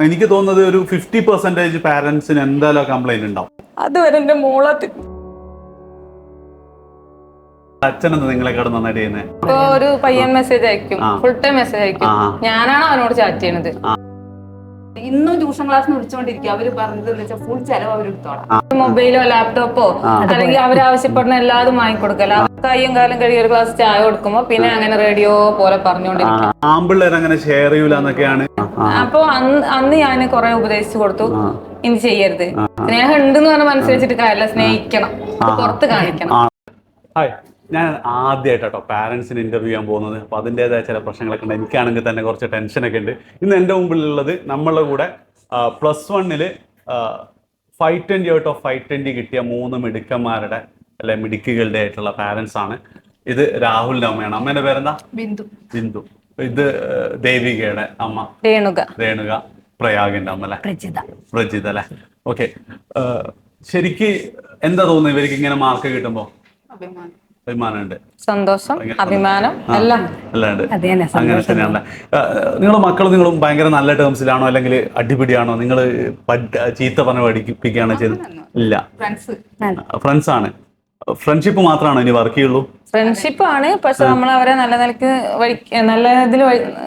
എനിക്ക് തോന്നുന്നത് ഒരു 50% പാരന്റ്സിന് എന്തായാലും കംപ്ലൈന്റ് ഉണ്ടാവും. അതുവരെ എന്റെ മോളെ അച്ഛനെന്താ നിങ്ങളെക്കാട് നന്നായിട്ട് ചെയ്യുന്നത്? ഇപ്പൊ ഒരു പയ്യൻ മെസ്സേജ് അയക്കും, ഫുൾ ടൈം മെസ്സേജ് അയക്കും, ഞാനാണ് അവനോട് ചാറ്റ് ചെയ്യണത്. ഇന്നും ട്യൂഷൻ ക്ലാസ്സിന് വിളിച്ചുകൊണ്ടിരിക്കും. അവര് പറഞ്ഞത് ഫുൾ ചെലവ് അവരെടുത്തോളാം. മൊബൈലോ ലാപ്ടോപ്പോ അല്ലെങ്കിൽ അവരാവശ്യപ്പെടുന്ന എല്ലാതും വാങ്ങിക്കൊടുക്കല. കയ്യും കാലം കഴിയും ഒരു ഗ്ലാസ് ചായ കൊടുക്കുമ്പോ പിന്നെ അങ്ങനെ റേഡിയോ പോലെ പറഞ്ഞുകൊണ്ടിരിക്കും. ആമ്പിള്ളേർ അങ്ങനെ ഷെയർ ചെയ്യൂല എന്നൊക്കെയാണ്. അപ്പൊ അന്ന് ഞാൻ കുറെ ഉപദേശിച്ചു കൊടുത്തു, ഇനി ചെയ്യരുത്. സ്നേഹം ഉണ്ടെന്ന് പറഞ്ഞ മനസ്സിലാച്ചിട്ട് കാര്യമില്ല, സ്നേഹിക്കണം, പുറത്ത് കാണിക്കണം. ഹായ്, ഞാൻ ആദ്യമായിട്ടോ പാരന്റ്സിന് ഇന്റർവ്യൂ ചെയ്യാൻ പോകുന്നത്. അപ്പോൾ അതിൻ്റെതായ ചില പ്രശ്നങ്ങളൊക്കെ ഉണ്ട്. എനിക്കാണെങ്കിൽ തന്നെ കുറച്ച് ടെൻഷനൊക്കെ ഉണ്ട്. ഇന്ന് എൻ്റെ മുമ്പിലുള്ളത് നമ്മളുടെ കൂടെ +1 520 ഔട്ട് ഓഫ് 520 കിട്ടിയ 3 മിടുക്കന്മാരുടെ അല്ലെ മിടുക്കുകളുടെ ആയിട്ടുള്ള പാരന്റ്സ് ആണ്. ഇത് രാഹുലിന്റെ അമ്മയാണ്. അമ്മേന്റെ പേരെന്താ? ബിന്ദു. ഇത് ദേവികയുടെ അമ്മ രേണുക. പ്രയാഗിന്റെ അമ്മ അല്ലെ? പ്രജിത അല്ലെ? ഓക്കെ. ശരിക്ക് എന്താ തോന്നുന്നത് ഇവർക്ക് ഇങ്ങനെ മാർക്ക് കിട്ടുമ്പോ? അഭിമാനമുണ്ട്, സന്തോഷം, അഭിമാനം എല്ലാം ഉണ്ട്. അങ്ങനെ തന്നെയാണ്. നിങ്ങളുടെ നിങ്ങളും ഭയങ്കര നല്ല ടേംസിലാണോ അല്ലെങ്കിൽ അടിപിടിയാണോ? നിങ്ങൾ ചീത്ത പറഞ്ഞ് പഠിപ്പിക്കുകയാണോ ചെയ്തത്? ഇല്ല, ഫ്രണ്ട്സ് ആണ്. ഫ്രണ്ട്ഷിപ്പ് മാത്രമാണോ ഇനി വർക്ക് ചെയ്യുള്ളൂ? ഫ്രണ്ട്ഷിപ്പ് ആണ്, പക്ഷെ നമ്മൾ അവരെ നല്ല നിലക്ക് നല്ല ഇതിൽ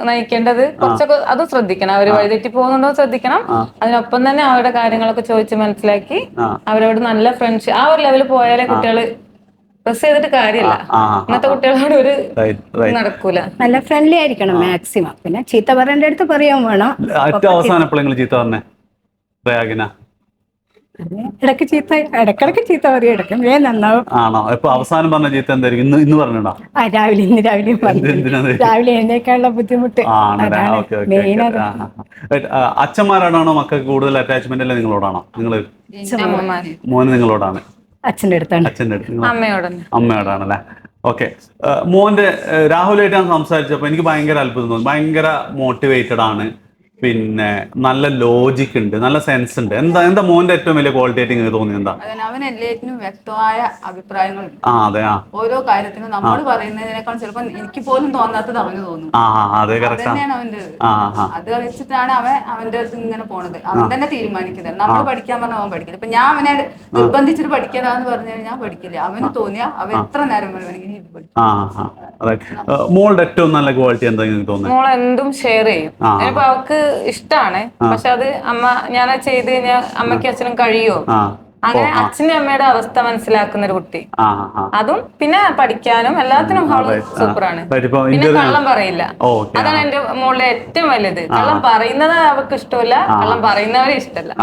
നയിക്കേണ്ടത് കുറച്ചൊക്കെ അത് ശ്രദ്ധിക്കണം. അവര് വഴിതെറ്റി പോകുന്നുണ്ടോ ശ്രദ്ധിക്കണം. അതിനൊപ്പം തന്നെ അവരുടെ കാര്യങ്ങളൊക്കെ ചോദിച്ച് മനസ്സിലാക്കി അവരോട് നല്ല ഫ്രണ്ട്ഷിപ്പ് ആ ഒരു ലെവലിൽ പോയാലേ കുട്ടികള് പ്രസ് ചെയ്തിട്ട് കാര്യമില്ല. ഇന്നത്തെ കുട്ടികളോട് ഒരു നടക്കൂല. നല്ല ഫ്രണ്ട്ലി ആയിരിക്കണം മാക്സിമം. പിന്നെ ചീത്ത പറയേണ്ട അടുത്ത് പറയാൻ വേണം. ഏറ്റവും അവസാനം എപ്പോഴെങ്കിലും ചീത്ത പറഞ്ഞേ പ്രയാഗിന? ഇടക്കിടക്ക് ചീത്ത പറയും, ഇടയ്ക്ക് നന്നാവും. ആണോ? ഇപ്പൊ അവസാനം പറഞ്ഞ ചീത്ത എന്തായിരിക്കും? ഇന്ന് പറഞ്ഞോ? രാവിലെ എഴുന്നേക്കാനുള്ള ബുദ്ധിമുട്ട്. അച്ഛന്മാരാണോ മക്കൾക്ക് കൂടുതൽ അറ്റാച്ച്മെന്റ് അല്ലെ നിങ്ങളോടാണോ? മോന് നിങ്ങളോടാണ്? അച്ഛൻ്റെ അടുത്ത് അമ്മയോടാണല്ലേ? ഓക്കെ. മോന്റെ രാഹുലായിട്ട് ഞാൻ സംസാരിച്ചപ്പോൾ എനിക്ക് ഭയങ്കര അത്ഭുതം തോന്നി. ഭയങ്കര മോട്ടിവേറ്റഡ് ആണ്, പിന്നെ നല്ല ലോജിക് ഉണ്ട്, നല്ല സെൻസ് ഉണ്ട്. എന്താ മോന്റെ ഏറ്റവും വലിയ ക്വാളിറ്റി ആയിട്ട് നിങ്ങൾക്ക് തോന്നി? എന്താ? അവൻ എല്ലാറ്റിനും വ്യക്തമായ അഭിപ്രായങ്ങളുണ്ട്. അതെ. ഓരോ കാര്യത്തിനും നമ്മൾ പറയുന്നതിനേക്കാൾ ചിലപ്പോൾ എനിക്ക് പോലും തോന്നാത്തത് അവന് തോന്നും. തന്നെയാണ് അവന്റെ. അത് വെച്ചിട്ടാണ് അവന്റെ അടുത്ത് ഇങ്ങനെ പോണത്. അവൻ തന്നെ തീരുമാനിക്കുന്നത്. നമ്മൾ പഠിക്കാൻ പറഞ്ഞാൽ അവൻ പഠിക്കില്ല. ഇപ്പൊ ഞാൻ അവനെ നിർബന്ധിച്ചിട്ട് പഠിക്കലാന്ന് പറഞ്ഞു കഴിഞ്ഞാൽ പഠിക്കില്ല. അവന് തോന്നിയാ അവൻ എത്ര നേരം വേണമെങ്കിൽ പഠിക്കും. മോളുടെ ഏറ്റവും നല്ല ക്വാളിറ്റി എന്താ തോന്നുന്നത്? മോൾ എന്തും ഷെയർ ചെയ്യും. ഇപ്പൊ അവൾക്ക് ഇഷ്ടാണ്, പക്ഷെ അത് ഞാൻ ചെയ്ത് കഴിഞ്ഞാൽ അമ്മയ്ക്കും അച്ഛനും കഴിയോ? അങ്ങനെ അച്ഛന്റെ അമ്മയുടെ അവസ്ഥ മനസ്സിലാക്കുന്ന ഒരു കുട്ടി. അതും പിന്നെ പഠിക്കാനും എല്ലാത്തിനും അവള് സൂപ്പറാണ്. പിന്നെ കള്ളം പറയില്ല. അതാണ് എന്റെ മോളുടെ ഏറ്റവും വലുത്. കള്ളം പറയുന്നത് അവർക്ക് ഇഷ്ടമില്ല, കള്ളം പറയുന്നവരെ ഇഷ്ടമല്ല.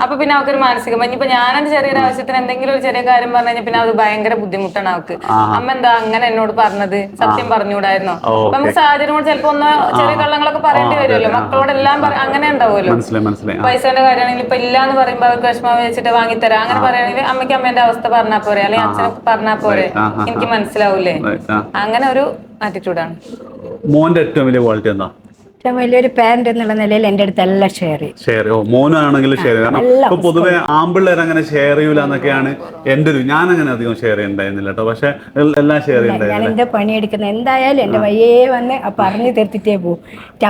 അപ്പൊ പിന്നെ അവൾക്കൊരു മാനസികം. ഇനിയിപ്പോ ഞാനെന്റെ ചെറിയൊരു ആവശ്യത്തിന് എന്തെങ്കിലും ഒരു ചെറിയ കാര്യം പറഞ്ഞു കഴിഞ്ഞാൽ പിന്നെ അത് ഭയങ്കര ബുദ്ധിമുട്ടാണ് അവൾക്ക്. അമ്മ എന്താ അങ്ങനെ എന്നോട് പറഞ്ഞത്? സത്യം പറഞ്ഞുകൂടായിരുന്നോ? അപ്പൊ നമുക്ക് സാഹചര്യം കൊണ്ട് ചിലപ്പോ ഒന്ന് ചെറിയ കള്ളങ്ങളൊക്കെ പറയേണ്ടി വരുമല്ലോ. മക്കളോടെല്ലാം അങ്ങനെ ഉണ്ടാവുമല്ലോ. പൈസന്റെ കാര്യമാണെങ്കിൽ ഇപ്പൊ ഇല്ലാന്ന് പറയുമ്പോ അവർക്ക് വിഷമം വെച്ചിട്ട് വാങ്ങിത്തരാം അങ്ങനെ പറയുകയാണെങ്കിൽ അമ്മയ്ക്ക് അമ്മേന്റെ അവസ്ഥ പറഞ്ഞാൽ പോരെ, അല്ലെങ്കിൽ അച്ഛനൊക്കെ പറഞ്ഞാൽ പോരെ, എനിക്ക് മനസ്സിലാവൂലേ? അങ്ങനെ ഒരു ആറ്റിറ്റ്യൂഡാണ്. മോന്റെ ഏറ്റവും വലിയ ക്വാളിറ്റി എന്താ? ഏറ്റവും വലിയൊരു പാരന്റ് എന്നുള്ള നിലയിൽ എന്റെ അടുത്ത് എല്ലാം ഷെയർ ചെയ്യും. മോനാണെങ്കിൽ ഷെയർ ചെയ്യും. കാരണം ഇപ്പൊ പൊതുവെ ആമ്പിള്ളേർ അങ്ങനെ ഷെയർ ചെയ്യൂല എന്നൊക്കെയാണ് എന്റെ ഒരു. ഞാൻ അങ്ങനെ അധികം ഷെയർ ചെയ്യണ്ടായിരുന്നില്ല കേട്ടോ, പക്ഷെ എല്ലാം ഷെയർ ചെയ്യണ്ടായിരുന്നു. ഞാൻ എന്റെ പണിയെടുക്കുന്നത് എന്തായാലും എന്റെ വയ്യേ വന്ന് പറഞ്ഞു തീർത്തിട്ടേ പോകും.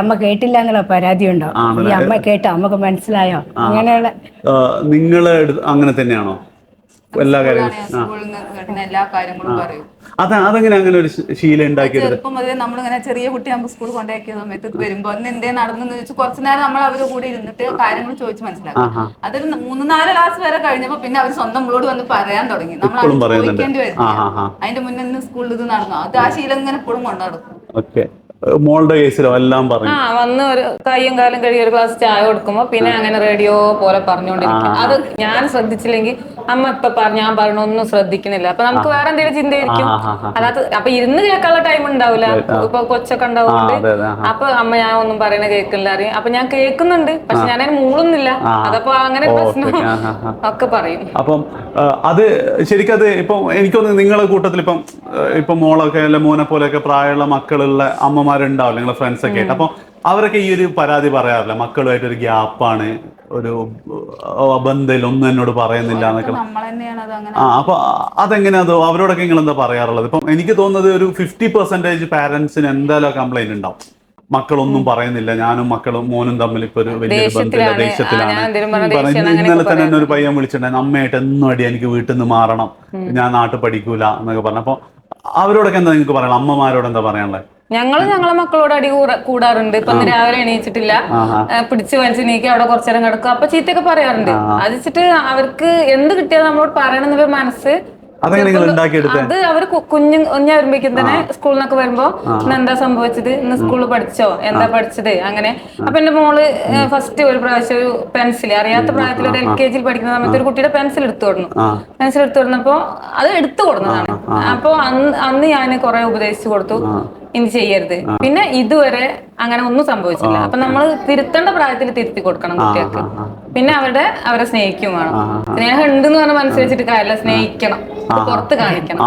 അമ്മ കേട്ടില്ല എന്നുള്ള പരാതി ഉണ്ടോ? ഈ അമ്മ കേട്ടോ, അമ്മക്ക് മനസ്സിലായോ? അങ്ങനെയുള്ള നിങ്ങള് അങ്ങനെ തന്നെയാണോ? എല്ലാ കാര്യങ്ങളും പറയും. അതെങ്ങനെ അങ്ങനെ ഒരു ശീലം ഉണ്ടാക്കിയത്? ചെറുപ്പം മുതലേ നമ്മളിങ്ങനെ ചെറിയ കുട്ടിയാകുമ്പോൾ സ്കൂൾ കൊണ്ടാക്കിയ സമയത്ത് വരുമ്പോ അന്ന് എന്തേ നടന്നെന്ന് ചോദിച്ചു കുറച്ചു നേരം നമ്മൾ അവരുടെ കൂടെ ഇരുന്നിട്ട് കാര്യങ്ങൾ ചോദിച്ച് മനസ്സിലാക്കും. അതൊരു 3-4 ക്ലാസ് വരെ കഴിഞ്ഞപ്പോ പിന്നെ അവർ സ്വന്തം നമ്മളോട് വന്ന് പറയാൻ തുടങ്ങി. നമ്മൾ ചോദിക്കേണ്ടി വരും. അതിന്റെ മുന്നേ സ്കൂളിൽ ഇത് നടന്നു. അത് ആ ശീലം ഇങ്ങനെ എപ്പോഴും കൊണ്ടുനടക്കും. മോളുടെ കേസിലോ എല്ലാം പറഞ്ഞു. വന്ന് ഒരു കയ്യും കാലം കഴിയും ഒരു ഗ്ലാസ് ചായ കൊടുക്കുമ്പോ പിന്നെ അങ്ങനെ റേഡിയോ പോലെ പറഞ്ഞുകൊണ്ടിരിക്കും. അത് ഞാൻ ശ്രദ്ധിച്ചില്ലെങ്കിൽ അമ്മ ഇപ്പൊ ഞാൻ പറഞ്ഞൊന്നും ശ്രദ്ധിക്കുന്നില്ല. അപ്പൊ നമുക്ക് വേറെ എന്തെങ്കിലും ചിന്തയായിരിക്കും. അല്ലാത്ത അപ്പൊ ഇരുന്ന് കേൾക്കാനുള്ള ടൈം ഉണ്ടാവില്ല. ഇപ്പൊ കൊച്ചൊക്കെ ഉണ്ടാവുന്നുണ്ട്. അപ്പൊ അമ്മ ഞാൻ ഒന്നും പറയണ കേൾക്കില്ല അറിയും. അപ്പൊ ഞാൻ കേൾക്കുന്നുണ്ട്, പക്ഷെ ഞാൻ അതിന് മൂളുന്നില്ല. അതപ്പോ അങ്ങനെ പ്രശ്നം ഒക്കെ പറയും. അപ്പം അത് ശരിക്കും അത് ഇപ്പൊ എനിക്കൊന്ന് നിങ്ങളുടെ കൂട്ടത്തിൽ ഇപ്പൊ മോളൊക്കെ അല്ലെ മോനെ പോലെയൊക്കെ പ്രായമുള്ള മക്കളുള്ള അമ്മമാരുണ്ടാവില്ല, നിങ്ങളെ ഫ്രണ്ട്സ് ഒക്കെ ആയിട്ട്. അപ്പൊ അവരൊക്കെ ഈ ഒരു പരാതി പറയാറില്ല, മക്കളുമായിട്ട് ഒരു ഗ്യാപ്പാണ്, ഒരു ബന്ധയിൽ ഒന്നും എന്നോട് പറയുന്നില്ല എന്നൊക്കെ. അപ്പൊ അതെങ്ങനെയാ അവരോടൊക്കെ നിങ്ങൾ എന്താ പറയാറുള്ളത്? ഇപ്പം എനിക്ക് തോന്നുന്നത് ഒരു 50% പാരന്റ്സിന് എന്തായാലും കംപ്ലൈന്റ് ഉണ്ടാവും. മക്കളൊന്നും പറയുന്നില്ല, ഞാനും മക്കളും മോനും തമ്മിൽ ഇപ്പൊ ഒരു വലിയൊരു ബന്ധമില്ല, ദേഷ്യത്തിലാണ്. ഞാൻ എന്തേലും പറഞ്ഞ ഇന്നലെ തന്നെ എന്നെ ഒരു പയ്യൻ വിളിച്ചിട്ടുണ്ടായിരുന്നു, അമ്മയായിട്ട് എന്നും അടി, എനിക്ക് വീട്ടിൽ നിന്ന് മാറണം, ഞാൻ നാട്ടിൽ പഠിക്കൂല എന്നൊക്കെ പറഞ്ഞു. അപ്പൊ അവരോടൊക്കെ എന്താ നിങ്ങൾക്ക് പറയാനുള്ളത്? അമ്മമാരോട് എന്താ പറയാനുള്ളത്? ഞങ്ങളെ മക്കളോട് അടി കൂടാറുണ്ട്. ഇപ്പൊ രാവിലെ എണീച്ചിട്ടില്ല, പിടിച്ചു വലിച്ച് നീക്കി അവിടെ കുറച്ചേരം കിടക്കും, അപ്പൊ ചീത്തയൊക്കെ പറയാറുണ്ട്. അത് വെച്ചിട്ട് അവർക്ക് എന്ത് കിട്ടിയാൽ നമ്മളോട് പറയണം എന്നുള്ള മനസ്സ് അത് അവര് കുഞ്ഞ വരുമ്പോഴേക്കും തന്നെ സ്കൂളിൽ നിന്നൊക്കെ വരുമ്പോ ഇന്ന് എന്താ സംഭവിച്ചത്, ഇന്ന് സ്കൂളിൽ പഠിച്ചോ, എന്താ പഠിച്ചത്, അങ്ങനെ. അപ്പൊ എന്റെ മോള് ഫസ്റ്റ് ഒരു പ്രാവശ്യം ഒരു പെൻസിൽ അറിയാത്ത പ്രായത്തിൽ ഒരു LKG പഠിക്കുന്ന സമയത്ത് ഒരു കുട്ടിയുടെ പെൻസിൽ എടുത്തു കൊടുന്നപ്പോ അത് എടുത്തു കൊടുന്നതാണ്. അപ്പൊ അന്ന് ഞാൻ കുറെ ഉപദേശിച്ചു കൊടുത്തു, ഇനി ചെയ്യരുത്. പിന്നെ ഇതുവരെ അങ്ങനെ ഒന്നും സംഭവിച്ചില്ല. അപ്പൊ നമ്മൾ തിരുത്തേണ്ട പ്രായത്തിൽ തിരുത്തി കൊടുക്കണം കുട്ടികൾക്ക്. പിന്നെ അവരെ സ്നേഹിക്കും വേണം. സ്നേഹം ഉണ്ടെന്ന് പറഞ്ഞ മനസ്സിലാച്ചിട്ട് കാര്യമില്ല, സ്നേഹിക്കണം, പുറത്ത് കാണിക്കണം.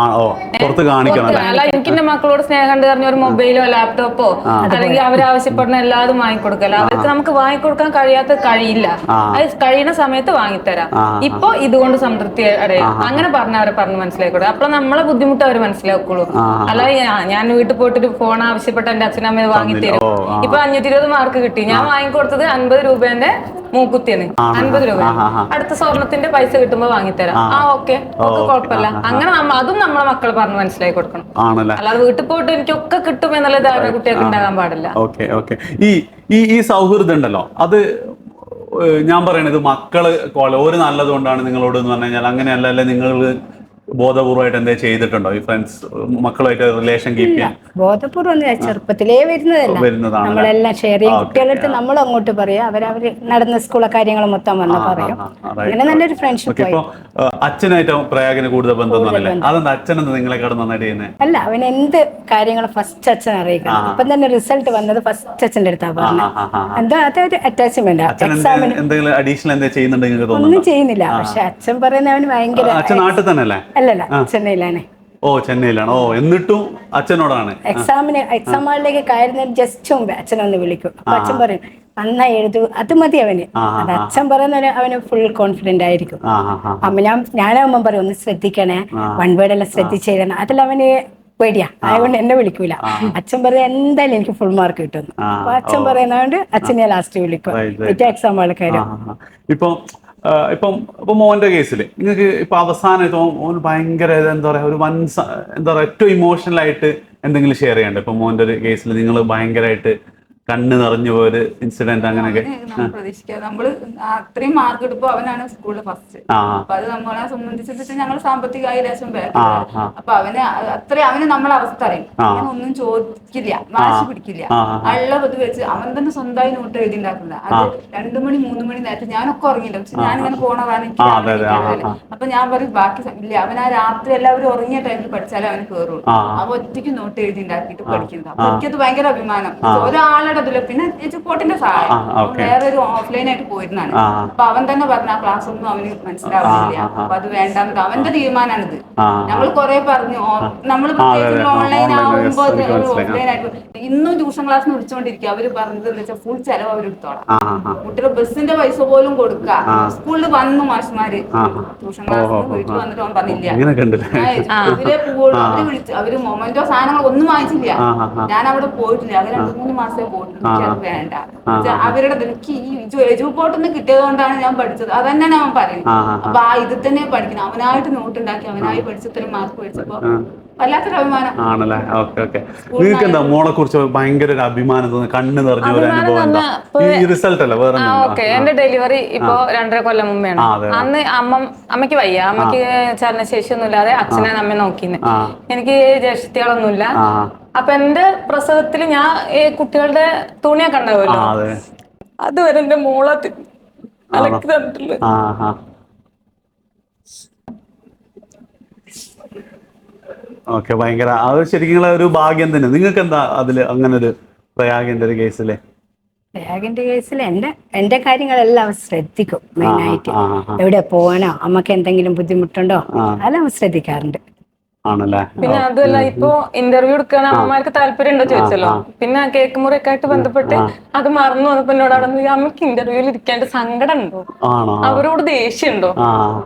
അല്ല എനിക്ക് എന്റെ മക്കളോട് സ്നേഹം ഉണ്ട് പറഞ്ഞ ഒരു മൊബൈലോ ലാപ്ടോപ്പോ അല്ലെങ്കിൽ അവരാവശ്യപ്പെടുന്ന എല്ലാതും വാങ്ങിക്കൊടുക്കല്ല. അവർക്ക് നമുക്ക് വാങ്ങിക്കൊടുക്കാൻ കഴിയില്ല, അത് കഴിയുന്ന സമയത്ത് വാങ്ങിത്തരാം, ഇപ്പൊ ഇതുകൊണ്ട് സംതൃപ്തി അടയാം, അങ്ങനെ അവരെ പറഞ്ഞ് മനസ്സിലാക്കിക്കൊടുക്കുക. അപ്പൊ നമ്മളെ ബുദ്ധിമുട്ട് അവർ മനസ്സിലാക്കുള്ളൂ. അല്ലാതെ ഞാൻ വീട്ടിൽ പോയിട്ട് ഫോൺ ആവശ്യപ്പെട്ട എന്റെ അച്ഛനമ്മ വാങ്ങിത്തരും. ഇപ്പൊ 520 മാർക്ക് കിട്ടി, ഞാൻ വാങ്ങിക്കൊടുത്തത് 50 രൂപേന്റെ മൂക്കുത്തിയാണ്, 50 രൂപ. അടുത്ത സ്വർണത്തിന്റെ പൈസ കിട്ടുമ്പോ വാങ്ങിത്തരാം. ഓക്കെ കുഴപ്പമില്ല. അങ്ങനെ അതും നമ്മളെ മക്കൾ പറഞ്ഞ് മനസ്സിലാക്കി കൊടുക്കണം. അല്ലാതെ വീട്ടിൽ പോയിട്ട് എനിക്കൊക്കെ കിട്ടും എന്നുള്ള ധാരണ കുട്ടികൾക്ക് ഉണ്ടാകാൻ പാടില്ല. ഈ സൗഹൃദം ഉണ്ടല്ലോ, അത് ഞാൻ പറയണത് മക്കള് ഒരു നല്ലത് കൊണ്ടാണ് നിങ്ങളോട് എന്ന് പറഞ്ഞു കഴിഞ്ഞാൽ അങ്ങനെയല്ല. അല്ലെ നിങ്ങൾ ബോധപൂർവമായിട്ട് എന്താ ചെയ്തിട്ടുണ്ടോ ഈ ഫ്രണ്ട്സ് മക്കളുമായിട്ട് റിലേഷൻ കീപ്പ് ചെയ്യാൻ? ബോധപൂർവം ചെറുപ്പത്തിലേ വരുന്നതാണ്. നമ്മളെല്ലാം ഷെയർ ചെയ്യും. കുട്ടികളടുത്ത് നമ്മൾ അങ്ങോട്ട് പറയാം, അവരവര് നടന്ന സ്കൂളെ കാര്യങ്ങൾ മൊത്തം വന്ന് പറയും. അങ്ങനെ നല്ലൊരു ഫ്രണ്ട്ഷിപ്പ്. ഇപ്പൊ അച്ഛനായിട്ട് പ്രയാഗിന് കൂടുതൽ ബന്ധമൊന്നുമില്ല. അതെന്താ അച്ഛനെന്താ നിങ്ങളെക്കാട് നന്നായിട്ട് ചെയ്യുന്നത്? അല്ല, അവൻ എന്ത് കാര്യങ്ങളും ഫസ്റ്റ് അച്ഛൻ അറിയിക്കണം. ഇപ്പം തന്നെ റിസൾട്ട് വന്നത് ഫസ്റ്റ് അച്ഛൻ്റെ അടുത്താ പറഞ്ഞത്. എന്താ അതൊരു അറ്റാച്ച്മെന്റ്. എക്സാമിന് എന്തെങ്കിലും അഡീഷണൽ എന്താ ചെയ്യുന്നുണ്ടെങ്കിൽ ഒന്നും ചെയ്യുന്നില്ല. പക്ഷെ അച്ഛൻ പറയുന്ന അവന് ഭയങ്കര. അച്ഛൻ നാട്ടിൽ തന്നെ അല്ലേ? അല്ലല്ല, ചെന്നൈയിലാണ്. ചെന്നൈയിലാണ്. എന്നിട്ടും അച്ഛനോടാണ് എക്സാം ഹാളിലേക്ക് കയറുന്നതിന് ജസ്റ്റ് മുമ്പ് അച്ഛനൊന്ന് വിളിക്കും. അപ്പൊ അച്ഛൻ പറയും നന്നായി എഴുതു, അത് മതി അവന്. അത് അച്ഛൻ പറയുന്ന അവന് ഫുൾ കോൺഫിഡന്റ് ആയിരിക്കും. അമ്മ ഞാനാവുമ്പോ പറയും ഒന്ന് ശ്രദ്ധിക്കണേ, വൺ വേർഡ് എല്ലാം ശ്രദ്ധിച്ചേരണം. അതിൽ അവന് പേടിയാ, അതുകൊണ്ട് എന്നെ വിളിക്കൂല. അച്ഛൻ പറയാ എന്തായാലും എനിക്ക് ഫുൾ മാർക്ക് കിട്ടുന്നു. അപ്പൊ അച്ഛൻ പറയുന്നതുകൊണ്ട് അച്ഛനെ ലാസ്റ്റ് വിളിക്കും മറ്റേ എക്സാം ഹാളിൽ കയറും. ഇപ്പം മോന്റെ കേസിൽ നിങ്ങൾക്ക് ഇപ്പൊ അവസാനം മോന് ഭയങ്കര എന്താ പറയാ ഒരു എന്താ പറയാ ഏറ്റവും ഇമോഷണൽ ആയിട്ട് എന്തെങ്കിലും ഷെയർ ചെയ്യണ്ടേ? ഇപ്പൊ മോന്റെ ഒരു കേസിൽ നിങ്ങൾ ഭയങ്കരമായിട്ട് കണ്ണ് നിറഞ്ഞു പോയൊരു ഇൻസിഡന്റ് അങ്ങനെയൊക്കെ? പ്രതീക്ഷിക്കാതെ നമ്മള് അത്രയും മാർക്ക് എടുപ്പോ അവനാണ് സ്കൂളിൽ ഫസ്റ്റ്. അപ്പൊ അത് നമ്മളെ സംബന്ധിച്ചിട്ട് ഞങ്ങൾ സാമ്പത്തികമായി ലേശം ബാക്കിലാണ്. അപ്പൊ അവന് നമ്മളെ അവസ്ഥ അറിയും. അങ്ങനെ ഒന്നും ചോദിക്കില്ല, വാശി പിടിക്കില്ല. ഉള്ളത് വെച്ച് അവൻ തന്നെ സ്വന്തമായി നോട്ട് എഴുതി ഉണ്ടാക്കുന്നത്. അത് 2 മണി 3 മണി നേരത്തെ ഞാനൊക്കെ ഉറങ്ങിയില്ല. പക്ഷെ ഞാനിങ്ങനെ പോണ കാരണം അപ്പൊ ഞാൻ പറയും ബാക്കി ഇല്ല, അവൻ ആ രാത്രി എല്ലാവരും ഉറങ്ങിയ ടൈമിൽ പഠിച്ചാലേ അവന് കയറുള്ളൂ. അവ ഒറ്റയ്ക്ക് നോട്ട് എഴുതി ഉണ്ടാക്കിയിട്ട് പഠിക്കുന്നത്. അപ്പൊ എനിക്കത് ഭയങ്കര അഭിമാനം. ഒരാളുടെ പിന്നെ എജുപോർട്ടിന്റെ സഹായം വേറൊരു ഓഫ്ലൈൻ ആയിട്ട് പോയിരുന്നാണ്. അപ്പൊ അവൻ തന്നെ പറഞ്ഞ ആ ക്ലാസ് ഒന്നും അവന് മനസ്സിലാവുന്നില്ല, അപ്പൊ അത് വേണ്ടെന്നത് അവന്റെ തീരുമാനമാണിത്. നമ്മൾ കുറെ പറഞ്ഞു, നമ്മൾ ഓൺലൈൻ ആവുമ്പോ ഓഫ്ലൈൻ ആയിട്ട് ഇന്നും ട്യൂഷൻ ക്ലാസ്സിന് വിളിച്ചുകൊണ്ടിരിക്കുക. അവര് പറഞ്ഞത് എന്താ വെച്ചാൽ ഫുൾ ചെലവ് അവരെടുത്തോളാം. കുട്ടികൾ ബസ്സിന്റെ പൈസ പോലും കൊടുക്കുക. സ്കൂളിൽ വന്നു മാഷ്മാര് ട്യൂഷൻ ക്ലാസ്സിന് വീട്ടിൽ വന്നിട്ട് അവൻ പറഞ്ഞില്ല ഇതിലെ പോവുള്ളൂ. അവര് വിളിച്ചു, അവര് മൊമെന്റോ സാധനങ്ങൾ ഒന്നും വാങ്ങിച്ചില്ല. ഞാൻ അവിടെ പോയിട്ടില്ല, അത് 2-3 മാസമേ പോയിട്ടില്ല. അത് വേണ്ട, അവരുടെ എജുപോർട്ടിൽ നിന്ന് കിട്ടിയത് കൊണ്ടാണ് ഞാൻ പഠിച്ചത്. അതന്നെയാണ് അവൻ പറയുന്നത്. അപ്പൊ ഇത് തന്നെ പഠിക്കണം. അവനായിട്ട് നോട്ട് ഉണ്ടാക്കി അവനായി പഠിച്ചത്രയും മാർക്ക് പഠിച്ചപ്പോ വല്ലാത്തൊരു അഭിമാനം ആണല്ലേ? നിങ്ങൾക്ക് എന്താ മോളെ കുറിച്ച് ഭയങ്കര ഒരു അഭിമാനം തോന്നുന്നു, കണ്ണ് നിറഞ്ഞ ഒരു അനുഭവം? ഈ റിസൾട്ട് അല്ല വേറെ? എന്റെ ഡെലിവറി ഇപ്പൊ 2.5 കൊല്ലം മുമ്പെയാണ്. അന്ന് അമ്മയ്ക്ക് വയ്യ, അമ്മയ്ക്ക് ചലനശേഷി ഒന്നും ഇല്ലാതെ അച്ഛനെ നമ്മെ നോക്കിന്ന്. എനിക്ക് ജ്യേഷ്ഠത്തികളൊന്നുമില്ല. അപ്പൊ എന്റെ പ്രസവത്തിൽ ഞാൻ ഈ കുട്ടികളുടെ തുണിയൊക്കെ ഉണ്ടാവുമല്ലോ, അതുവരെ എന്റെ മോളെ അലക്കി തന്നിട്ടുള്ളു. ഭയങ്കര അത് ശരിക്കും ഒരു ഭാഗ്യം തന്നെ. നിങ്ങൾക്ക് എന്താ അതില് അങ്ങനെ ഒരു പ്രയാഗിന്റെ ഒരു കേസില്? പ്രയാഗിന്റെ കേസിൽ എന്റെ കാര്യങ്ങളെല്ലാം അവൻ ശ്രദ്ധിക്കും. മെയിനായിട്ട് എവിടെ പോവാനോ അമ്മക്ക് എന്തെങ്കിലും ബുദ്ധിമുട്ടുണ്ടോ അതെല്ലാം അവൻ ശ്രദ്ധിക്കാറുണ്ട്. ആണല്ലേ? പിന്നെ അതുമല്ല ഇപ്പൊ ഇന്റർവ്യൂ എടുക്കാൻ അമ്മമാർക്ക് താല്പര്യം ഉണ്ടോ ചോദിച്ചല്ലോ. പിന്നെ കേക്ക് മുറിയൊക്കെ ആയിട്ട് ബന്ധപ്പെട്ട് അത് മറന്നു വന്നപ്പോ എന്നോട് അവിടെ അമ്മക്ക് ഇന്റർവ്യൂവിൽ ഇരിക്കാണ്ട് സങ്കടം ഉണ്ടോ, ആണോ? അവരോട് ദേഷ്യം ഉണ്ടോ?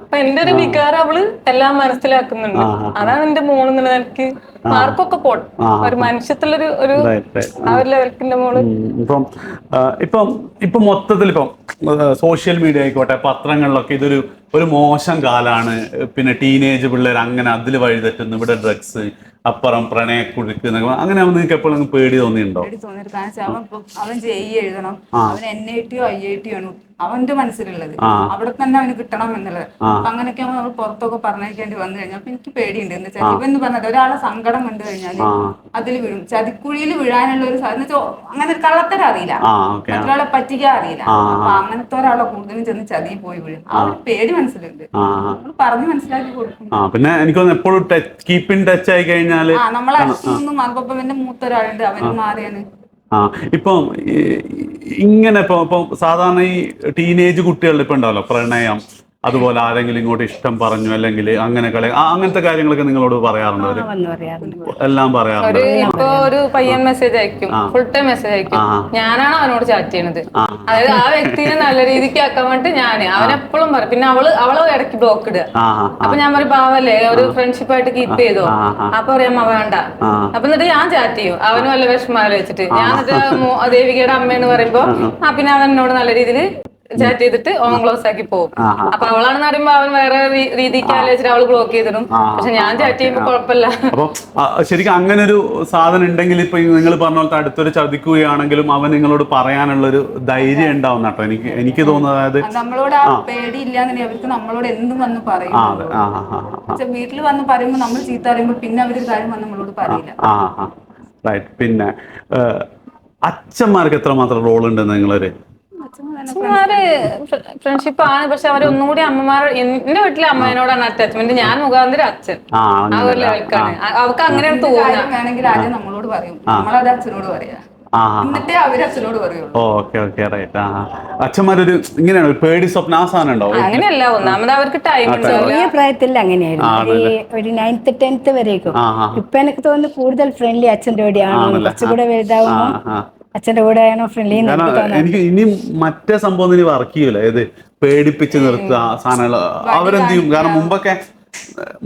അപ്പൊ എന്റെ ഒരു വികാരം അവള് എല്ലാം മനസ്സിലാക്കുന്നുണ്ട്. അതാണ് എന്റെ മോളെന്നുള്ള നിലയ്ക്ക് മാർക്കൊക്കെ പോട്ടെ, ഒരു മനുഷ്യത്തിലൊരു ആ ഒരു ലെവൽക്കിന്റെ മോള്. ഇപ്പം മൊത്തത്തിൽ ഇപ്പം സോഷ്യൽ മീഡിയ ആയിക്കോട്ടെ, പത്രങ്ങളിലൊക്കെ ഒരു മോശം കാലാണ്. പിന്നെ ടീനേജ് പിള്ളേർ അങ്ങനെ അതിൽ വഴിതെറ്റുന്നു, ഇവിടെ ഡ്രഗ്സ്, അപ്പുറം പ്രണയക്കുഴുക്ക് എന്നൊക്കെ. അങ്ങനെ നിങ്ങൾക്ക് എപ്പോഴും പേടി തോന്നിയിട്ടുണ്ടോ? പേടി തോന്നിയത് കാരണം വെച്ചാൽ അവൻ JE എഴുതണം, അവൻ NIT IIT ആണ് അവന്റെ മനസ്സിലുള്ളത്, അവിടെ തന്നെ അവന് കിട്ടണം എന്നുള്ളത്. അപ്പൊ അങ്ങനെയൊക്കെ നമ്മൾ പുറത്തൊക്കെ പറഞ്ഞേക്കേണ്ടി വന്നു കഴിഞ്ഞാൽ എനിക്ക് പേടിയുണ്ട്. എന്താ വെച്ചാൽ ഇവന്ന് പറഞ്ഞത് ഒരാളെ സങ്കടം കണ്ടു കഴിഞ്ഞാൽ അതിൽ വീഴും, ചതിക്കുഴിയിൽ വീഴാനുള്ള ഒരു സാധനം. അങ്ങനെ ഒരു കള്ളത്തരം അറിയില്ല, മറ്റൊരാളെ പറ്റിക്കാൻ അറിയില്ല. അപ്പൊ അങ്ങനത്തെ ഒരാളെ കൂടുതലും ചെന്ന് ചതി പോയി വീഴും. ആ ഒരു പേടി മനസ്സിലുണ്ട്, നമ്മൾ പറഞ്ഞ് മനസ്സിലാക്കി കൊടുക്കും. പിന്നെ എനിക്ക് എപ്പോഴും കീപ്പ് ഇൻ ടച്ച് ആയി കഴിഞ്ഞാല് നമ്മളെ അടുത്തൊന്നും മാർക്കൊപ്പം എന്റെ മൂത്തൊരാളുണ്ട്, അവന് മാറിയാണ്. ഇപ്പം ഇങ്ങനെ ഇപ്പൊ സാധാരണ ഈ ടീനേജ് കുട്ടികളുടെ ഇപ്പൊ ഉണ്ടാവല്ലോ പ്രണയം, അതുപോലെ ആരെങ്കിലും ഇങ്ങോട്ട് ഇഷ്ടം പറഞ്ഞു, അല്ലെങ്കിൽ അങ്ങനെ അങ്ങനത്തെ കാര്യങ്ങളൊക്കെ നിങ്ങളോട് പറയാറുണ്ട്? എല്ലാം പറയാറുണ്ട്. ഇപ്പൊ ഒരു പയ്യൻ മെസ്സേജ് അയക്കും, ഫുൾ ടൈം മെസ്സേജ് അയക്കും, ഞാനാണ് അവനോട് ചാറ്റ് ചെയ്യണത്. അതായത് ആ വ്യക്തിനെ നല്ല രീതിക്ക് ആക്കാൻ വേണ്ടിട്ട് അവനെപ്പോഴും പറയും. പിന്നെ അവളെ ഇടയ്ക്ക് ബ്ലോക്ക് ഇടുക. അപ്പൊ ഞാൻ പറയും പാവല്ലേ, ഒരു ഫ്രണ്ട്ഷിപ്പ് ആയിട്ട് കീപ്പ് ചെയ്തോ. അപ്പൊ പറയാം വേണ്ട. അപ്പൊ എന്നിട്ട് ഞാൻ ചാറ്റ് ചെയ്യും, അവന് വല്ല വിഷമം ആലോചിച്ചിട്ട്. ഞാൻ എന്നിട്ട് ദേവികയുടെ അമ്മയെന്ന് പറയുമ്പോ പിന്നെ അവൻ എന്നോട് നല്ല രീതിയിൽ ചാറ്റ് ചെയ്തിട്ട് ഓൺ ക്ലോസ് ആക്കി പോകും. അപ്പൊ അവളാണെന്ന് പറയുമ്പോ അവൻ വേറെ രീതിക്ക് ആലോചിച്ചിട്ട് അവള് ബ്ലോക്ക് ചെയ്തിടും. പക്ഷെ ഞാൻ ചാറ്റ് ചെയ്യുമ്പോ കുഴപ്പമില്ല. അപ്പൊ ശരിക്കും അങ്ങനെ ഒരു സാധനം ഉണ്ടെങ്കിൽ ഇപ്പൊ നിങ്ങൾ പറഞ്ഞ പോലത്തെ അടുത്തൊരു ചതിക്കുകയാണെങ്കിലും അവൻ നിങ്ങളോട് പറയാനുള്ള ഒരു ധൈര്യം ഉണ്ടാവും കേട്ടോ. എനിക്ക് തോന്നുന്നത് അതായത് നമ്മളോട് ആ പേടി ഇല്ലാന്നുണ്ടെങ്കിൽ അവർക്ക് നമ്മളോട് എന്തും വന്ന് പറയും. വീട്ടിൽ വന്ന് പറയുമ്പോ നമ്മൾ ചീത്ത പറയുമ്പോ പിന്നെ അവരൊരു കാര്യം വന്ന് നമ്മളോട് പറയില്ല. പിന്നെ അച്ഛന്മാർക്ക് എത്രമാത്രം റോൾ ഉണ്ടെന്ന് നിങ്ങളൊരു? അച്ഛന്മാര് ഫ്രണ്ട്ഷിപ്പ് ആണ്, പക്ഷെ അവരൊന്നും കൂടി അമ്മമാർ. എന്റെ വീട്ടിലെ അമ്മേനോടാണ് അറ്റാച്ച്മെന്റ്, ഞാൻ മുഖാന്തരം അച്ഛൻ. ആ ഒരു ലെവൽക്കാണ് അവർക്ക് അങ്ങനെയാണ് തോന്നുന്നത്. വേണമെങ്കിൽ ആദ്യം നമ്മളോട് പറയും, നമ്മളത് അച്ഛനോട് പറയാ, എന്നിട്ടേ അവര് അച്ഛനോട് പറയുള്ളൂ. Okay right. അച്ഛന്മാരൊരു ഇങ്ങനെയാണ് ഒരു പേടി സ്വപ്നം ആ സാധനം ഉണ്ടാവും. അങ്ങനെയല്ല, ഒന്നാമത് അവർക്ക് ടൈം ചെറിയ പ്രായത്തിൽ അങ്ങനെയായിരുന്നു, ഒരു 9th 10th വരേക്കും. ഇപ്പൊ എനിക്ക് തോന്നുന്നു കൂടുതൽ ഫ്രണ്ട്ലി അച്ഛൻ്റെ കൂടെയാണ്. കുറച്ചുകൂടെ വലുതാവുമ്പോ അച്ഛന്റെ കൂടെയാണോ ഫ്രണ്ട്ലി? എനിക്ക് ഇനി മറ്റേ സംഭവം ഇനി വർക്ക് ചെയ്യൂല, ഏത് പേടിപ്പിച്ച് നിർത്തുക സാധനങ്ങൾ അവരെന്ത് ചെയ്യും? കാരണം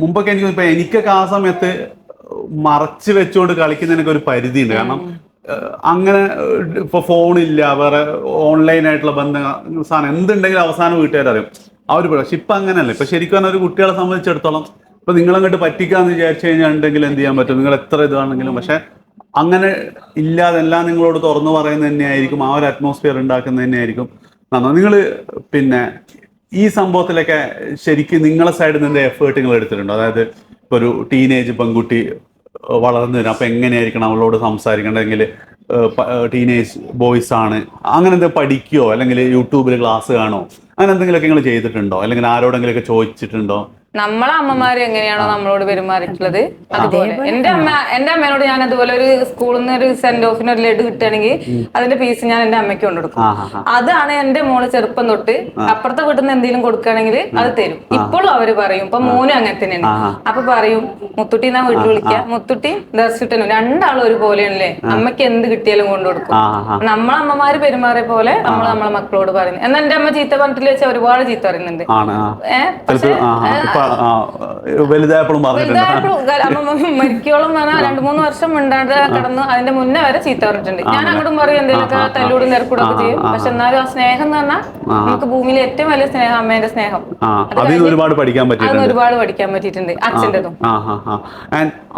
മുമ്പൊക്കെ എനിക്കൊക്കെ ആ സമയത്ത് മറച്ചു വെച്ചുകൊണ്ട് കളിക്കുന്നതിനൊക്കെ ഒരു പരിധി ഉണ്ട്. കാരണം അങ്ങനെ ഇപ്പൊ ഫോണില്ല, വേറെ ഓൺലൈൻ ആയിട്ടുള്ള ബന്ധങ്ങൾ സാധനം എന്തുണ്ടെങ്കിലും അവസാനം വീട്ടുകാരറിയും ആ ഒരു. പക്ഷെ ഇപ്പൊ അങ്ങനെയല്ല. ഇപ്പൊ ശരിക്കും പറഞ്ഞാൽ ഒരു കുട്ടികളെ സംബന്ധിച്ചിടത്തോളം ഇപ്പൊ നിങ്ങളങ്ങോട്ട് പറ്റിക്കാന്ന് വിചാരിച്ചു കഴിഞ്ഞാൽ ഉണ്ടെങ്കിൽ എന്ത് ചെയ്യാൻ പറ്റും? നിങ്ങൾ എത്ര ഇതാണെങ്കിലും. പക്ഷെ അങ്ങനെ ഇല്ലാതെ എല്ലാം നിങ്ങളോട് തുറന്നു പറയുന്നത് തന്നെയായിരിക്കും, ആ ഒരു അറ്റ്മോസ്ഫിയർ ഉണ്ടാക്കുന്നത് തന്നെയായിരിക്കും നന്നാ. നിങ്ങൾ പിന്നെ ഈ സംഭവത്തിലൊക്കെ ശരിക്കും നിങ്ങളെ സൈഡിൽ നിന്ന് എഫേർട്ട് നിങ്ങൾ എടുത്തിട്ടുണ്ടോ? അതായത് ഇപ്പൊ ഒരു ടീനേജ് പെൺകുട്ടി വളർന്നു വരും, അപ്പൊ എങ്ങനെയായിരിക്കണം അവളോട് സംസാരിക്കണമെങ്കിൽ? ടീനേജ് ബോയ്സ് ആണ്, അങ്ങനെ എന്തെങ്കിലും പഠിക്കുകയോ അല്ലെങ്കിൽ യൂട്യൂബിൽ ക്ലാസ് കാണോ, അങ്ങനെ എന്തെങ്കിലുമൊക്കെ നിങ്ങൾ ചെയ്തിട്ടുണ്ടോ? അല്ലെങ്കിൽ ആരോടെങ്കിലുമൊക്കെ ചോദിച്ചിട്ടുണ്ടോ? നമ്മളെ അമ്മമാര് എങ്ങനെയാണോ നമ്മളോട് പെരുമാറിയിട്ടുള്ളത് അതുപോലെ എന്റെ അമ്മേനോട് ഞാൻ അതുപോലെ ഒരു സ്കൂളിൽ നിന്ന് ഒരു സെന്റ് ഓഫിന് ഒരു ലഡു കിട്ടുകയാണെങ്കിൽ അതിന്റെ പീസ് ഞാൻ എന്റെ അമ്മയ്ക്ക് കൊണ്ടുകൊടുക്കും. അതാണ് എന്റെ മോള് ചെറുപ്പം തൊട്ട് അപ്പുറത്തെ വീട്ടിൽ നിന്ന് എന്തെങ്കിലും കൊടുക്കുകയാണെങ്കിൽ അത് തരും. ഇപ്പോഴും അവര് പറയും, ഇപ്പൊ മോനും അങ്ങനെ തന്നെയാണ്. അപ്പൊ പറയും മുത്തുട്ടി എന്നാ വീട്ടിൽ വിളിക്കുക, മുത്തുട്ടി ദർശിട്ടനും രണ്ടാളും ഒരുപോലെയാണല്ലേ, അമ്മയ്ക്ക് എന്ത് കിട്ടിയാലും കൊണ്ടുകൊടുക്കും. നമ്മളെ അമ്മമാര് പെരുമാറിയ പോലെ നമ്മളെ മക്കളോട് പറയുന്നത്. എന്നാൽ എന്റെ അമ്മ ചീത്ത പറഞ്ഞിട്ടില്ല വെച്ചാൽ ഒരുപാട് ചീത്ത പറയുന്നുണ്ട്. വലുതായപ്പോഴും മരിക്കോളം പറഞ്ഞാൽ 2-3 വർഷം മിണ്ടാണ്ട് കടന്നു. അതിന്റെ മുന്നേ വരെ ചീത്ത പറഞ്ഞിട്ടുണ്ട്. ഞാൻ അങ്ങോട്ടും പറയും എന്തെങ്കിലുമൊക്കെ തല്ലൂടും തിരക്കൂടൊക്കെ ചെയ്യും. പക്ഷെ എന്നാലും ആ സ്നേഹം എന്ന് പറഞ്ഞാൽ നമുക്ക് ഭൂമിയിലെ ഏറ്റവും വലിയ സ്നേഹം അമ്മേന്റെ സ്നേഹം. ഒരുപാട് പഠിക്കാൻ പറ്റിയിട്ടുണ്ട് അച്ഛൻ്റെതും.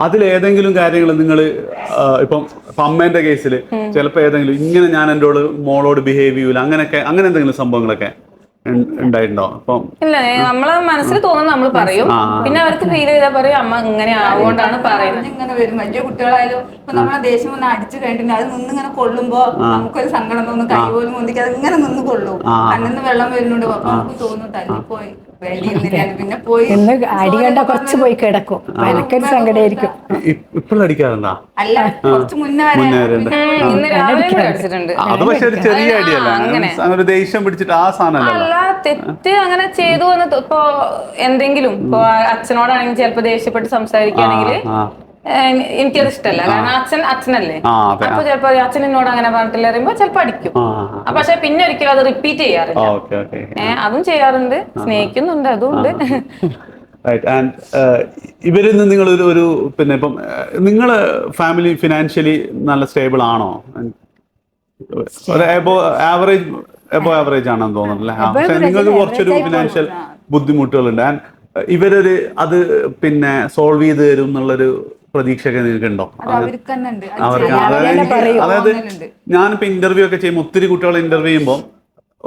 അതിലേതെങ്കിലും കാര്യങ്ങൾ നിങ്ങൾ ഇപ്പം അമ്മേന്റെ കേസിൽ ചിലപ്പോ ഏതെങ്കിലും ഇങ്ങനെ ഞാൻ എൻ്റെ മോളോട് ബിഹേവ് ചെയ്യൂല അങ്ങനെ എന്തെങ്കിലും സംഭവങ്ങളൊക്കെ ഉണ്ടായിട്ടുണ്ടോ? അപ്പം ഇല്ല, നമ്മളെ മനസ്സിൽ തോന്നുന്നത് നമ്മൾ പറയും. പിന്നെ അവർക്ക് ഫീൽ ചെയ്താൽ പറയും അമ്മ ഇങ്ങനെ ആവുകൊണ്ടാണ് പറയുന്നത്. ഇങ്ങനെ വരും വലിയ കുട്ടികളായാലും ഇപ്പൊ നമ്മളെ ദേഷ്യം ഒന്ന് അടിച്ചു കഴിഞ്ഞിട്ട് അത് നിന്നിങ്ങനെ കൊള്ളുമ്പോ നമുക്കൊരു സങ്കടം തോന്നും, കൈ പോലും ഒന്നിക്കാതെ ഇങ്ങനെ നിന്ന് കൊള്ളും, കണ്ണിന്ന് വെള്ളം വരുന്നുണ്ട്. അപ്പൊ നമുക്ക് തോന്നും തല്ലിപ്പോയി പിന്നെ പോയി അടി കണ്ട കുറച്ച് പോയി കിടക്കും, എനിക്കൊരു സങ്കടമായിരിക്കും. ഇപ്പോഴും അടിക്കാറുണ്ടോ? അല്ല, കുറച്ച് മുന്നേ ഇന്ന് രാവിലെ അടിച്ചിട്ടുണ്ട്. അത് പക്ഷെ ഒരു ചെറിയ അടിയല്ല, അങ്ങനെ ഒരു ദേഷ്യം പിടിച്ചിട്ട് ആ സാധനം. അല്ലാത്ത തെറ്റ് അങ്ങനെ ചെയ്തു എന്ന് ഇപ്പൊ എന്തെങ്കിലും ഇപ്പൊ അച്ഛനോടാണെങ്കിൽ ചിലപ്പോ ദേഷ്യപ്പെട്ട് സംസാരിക്കുകയാണെങ്കിൽ എനിക്കത് ഇഷ്ടമല്ല. കാരണം അച്ഛനല്ലേ, അപ്പൊ ചിലപ്പോ അച്ഛൻ എന്നോട് അങ്ങനെ പറഞ്ഞിട്ടില്ല പറയുമ്പോ ചിലപ്പോ അടിക്കും. പക്ഷെ പിന്നെ ഒരിക്കലും അത് റിപ്പീറ്റ് ചെയ്യാറില്ല. അതും ചെയ്യാറുണ്ട്, സ്നേഹിക്കുന്നുണ്ട്, അതുകൊണ്ട്. ഇവരിൽ നിന്ന് നിങ്ങൾ ഒരു പിന്നെ ഇപ്പം നിങ്ങള് ഫാമിലി ഫിനാൻഷ്യലി നല്ല സ്റ്റേബിൾ ആണോ? ആവറേജ് ആണെന്ന് തോന്നുന്നില്ല. പക്ഷെ നിങ്ങൾക്ക് കുറച്ചൊരു ഫിനാൻഷ്യൽ ബുദ്ധിമുട്ടുകളുണ്ട്. ആൻഡ് ഇവരൊരു അത് പിന്നെ സോൾവ് ചെയ്ത് തരും എന്നുള്ളൊരു പ്രതീക്ഷയൊക്കെ നിങ്ങൾക്ക് ഉണ്ടോ? അതായത് ഞാനിപ്പോ ഇന്റർവ്യൂ ഒക്കെ ചെയ്യുമ്പോൾ ഒത്തിരി കുട്ടികളെ ഇന്റർവ്യൂ ചെയ്യുമ്പോൾ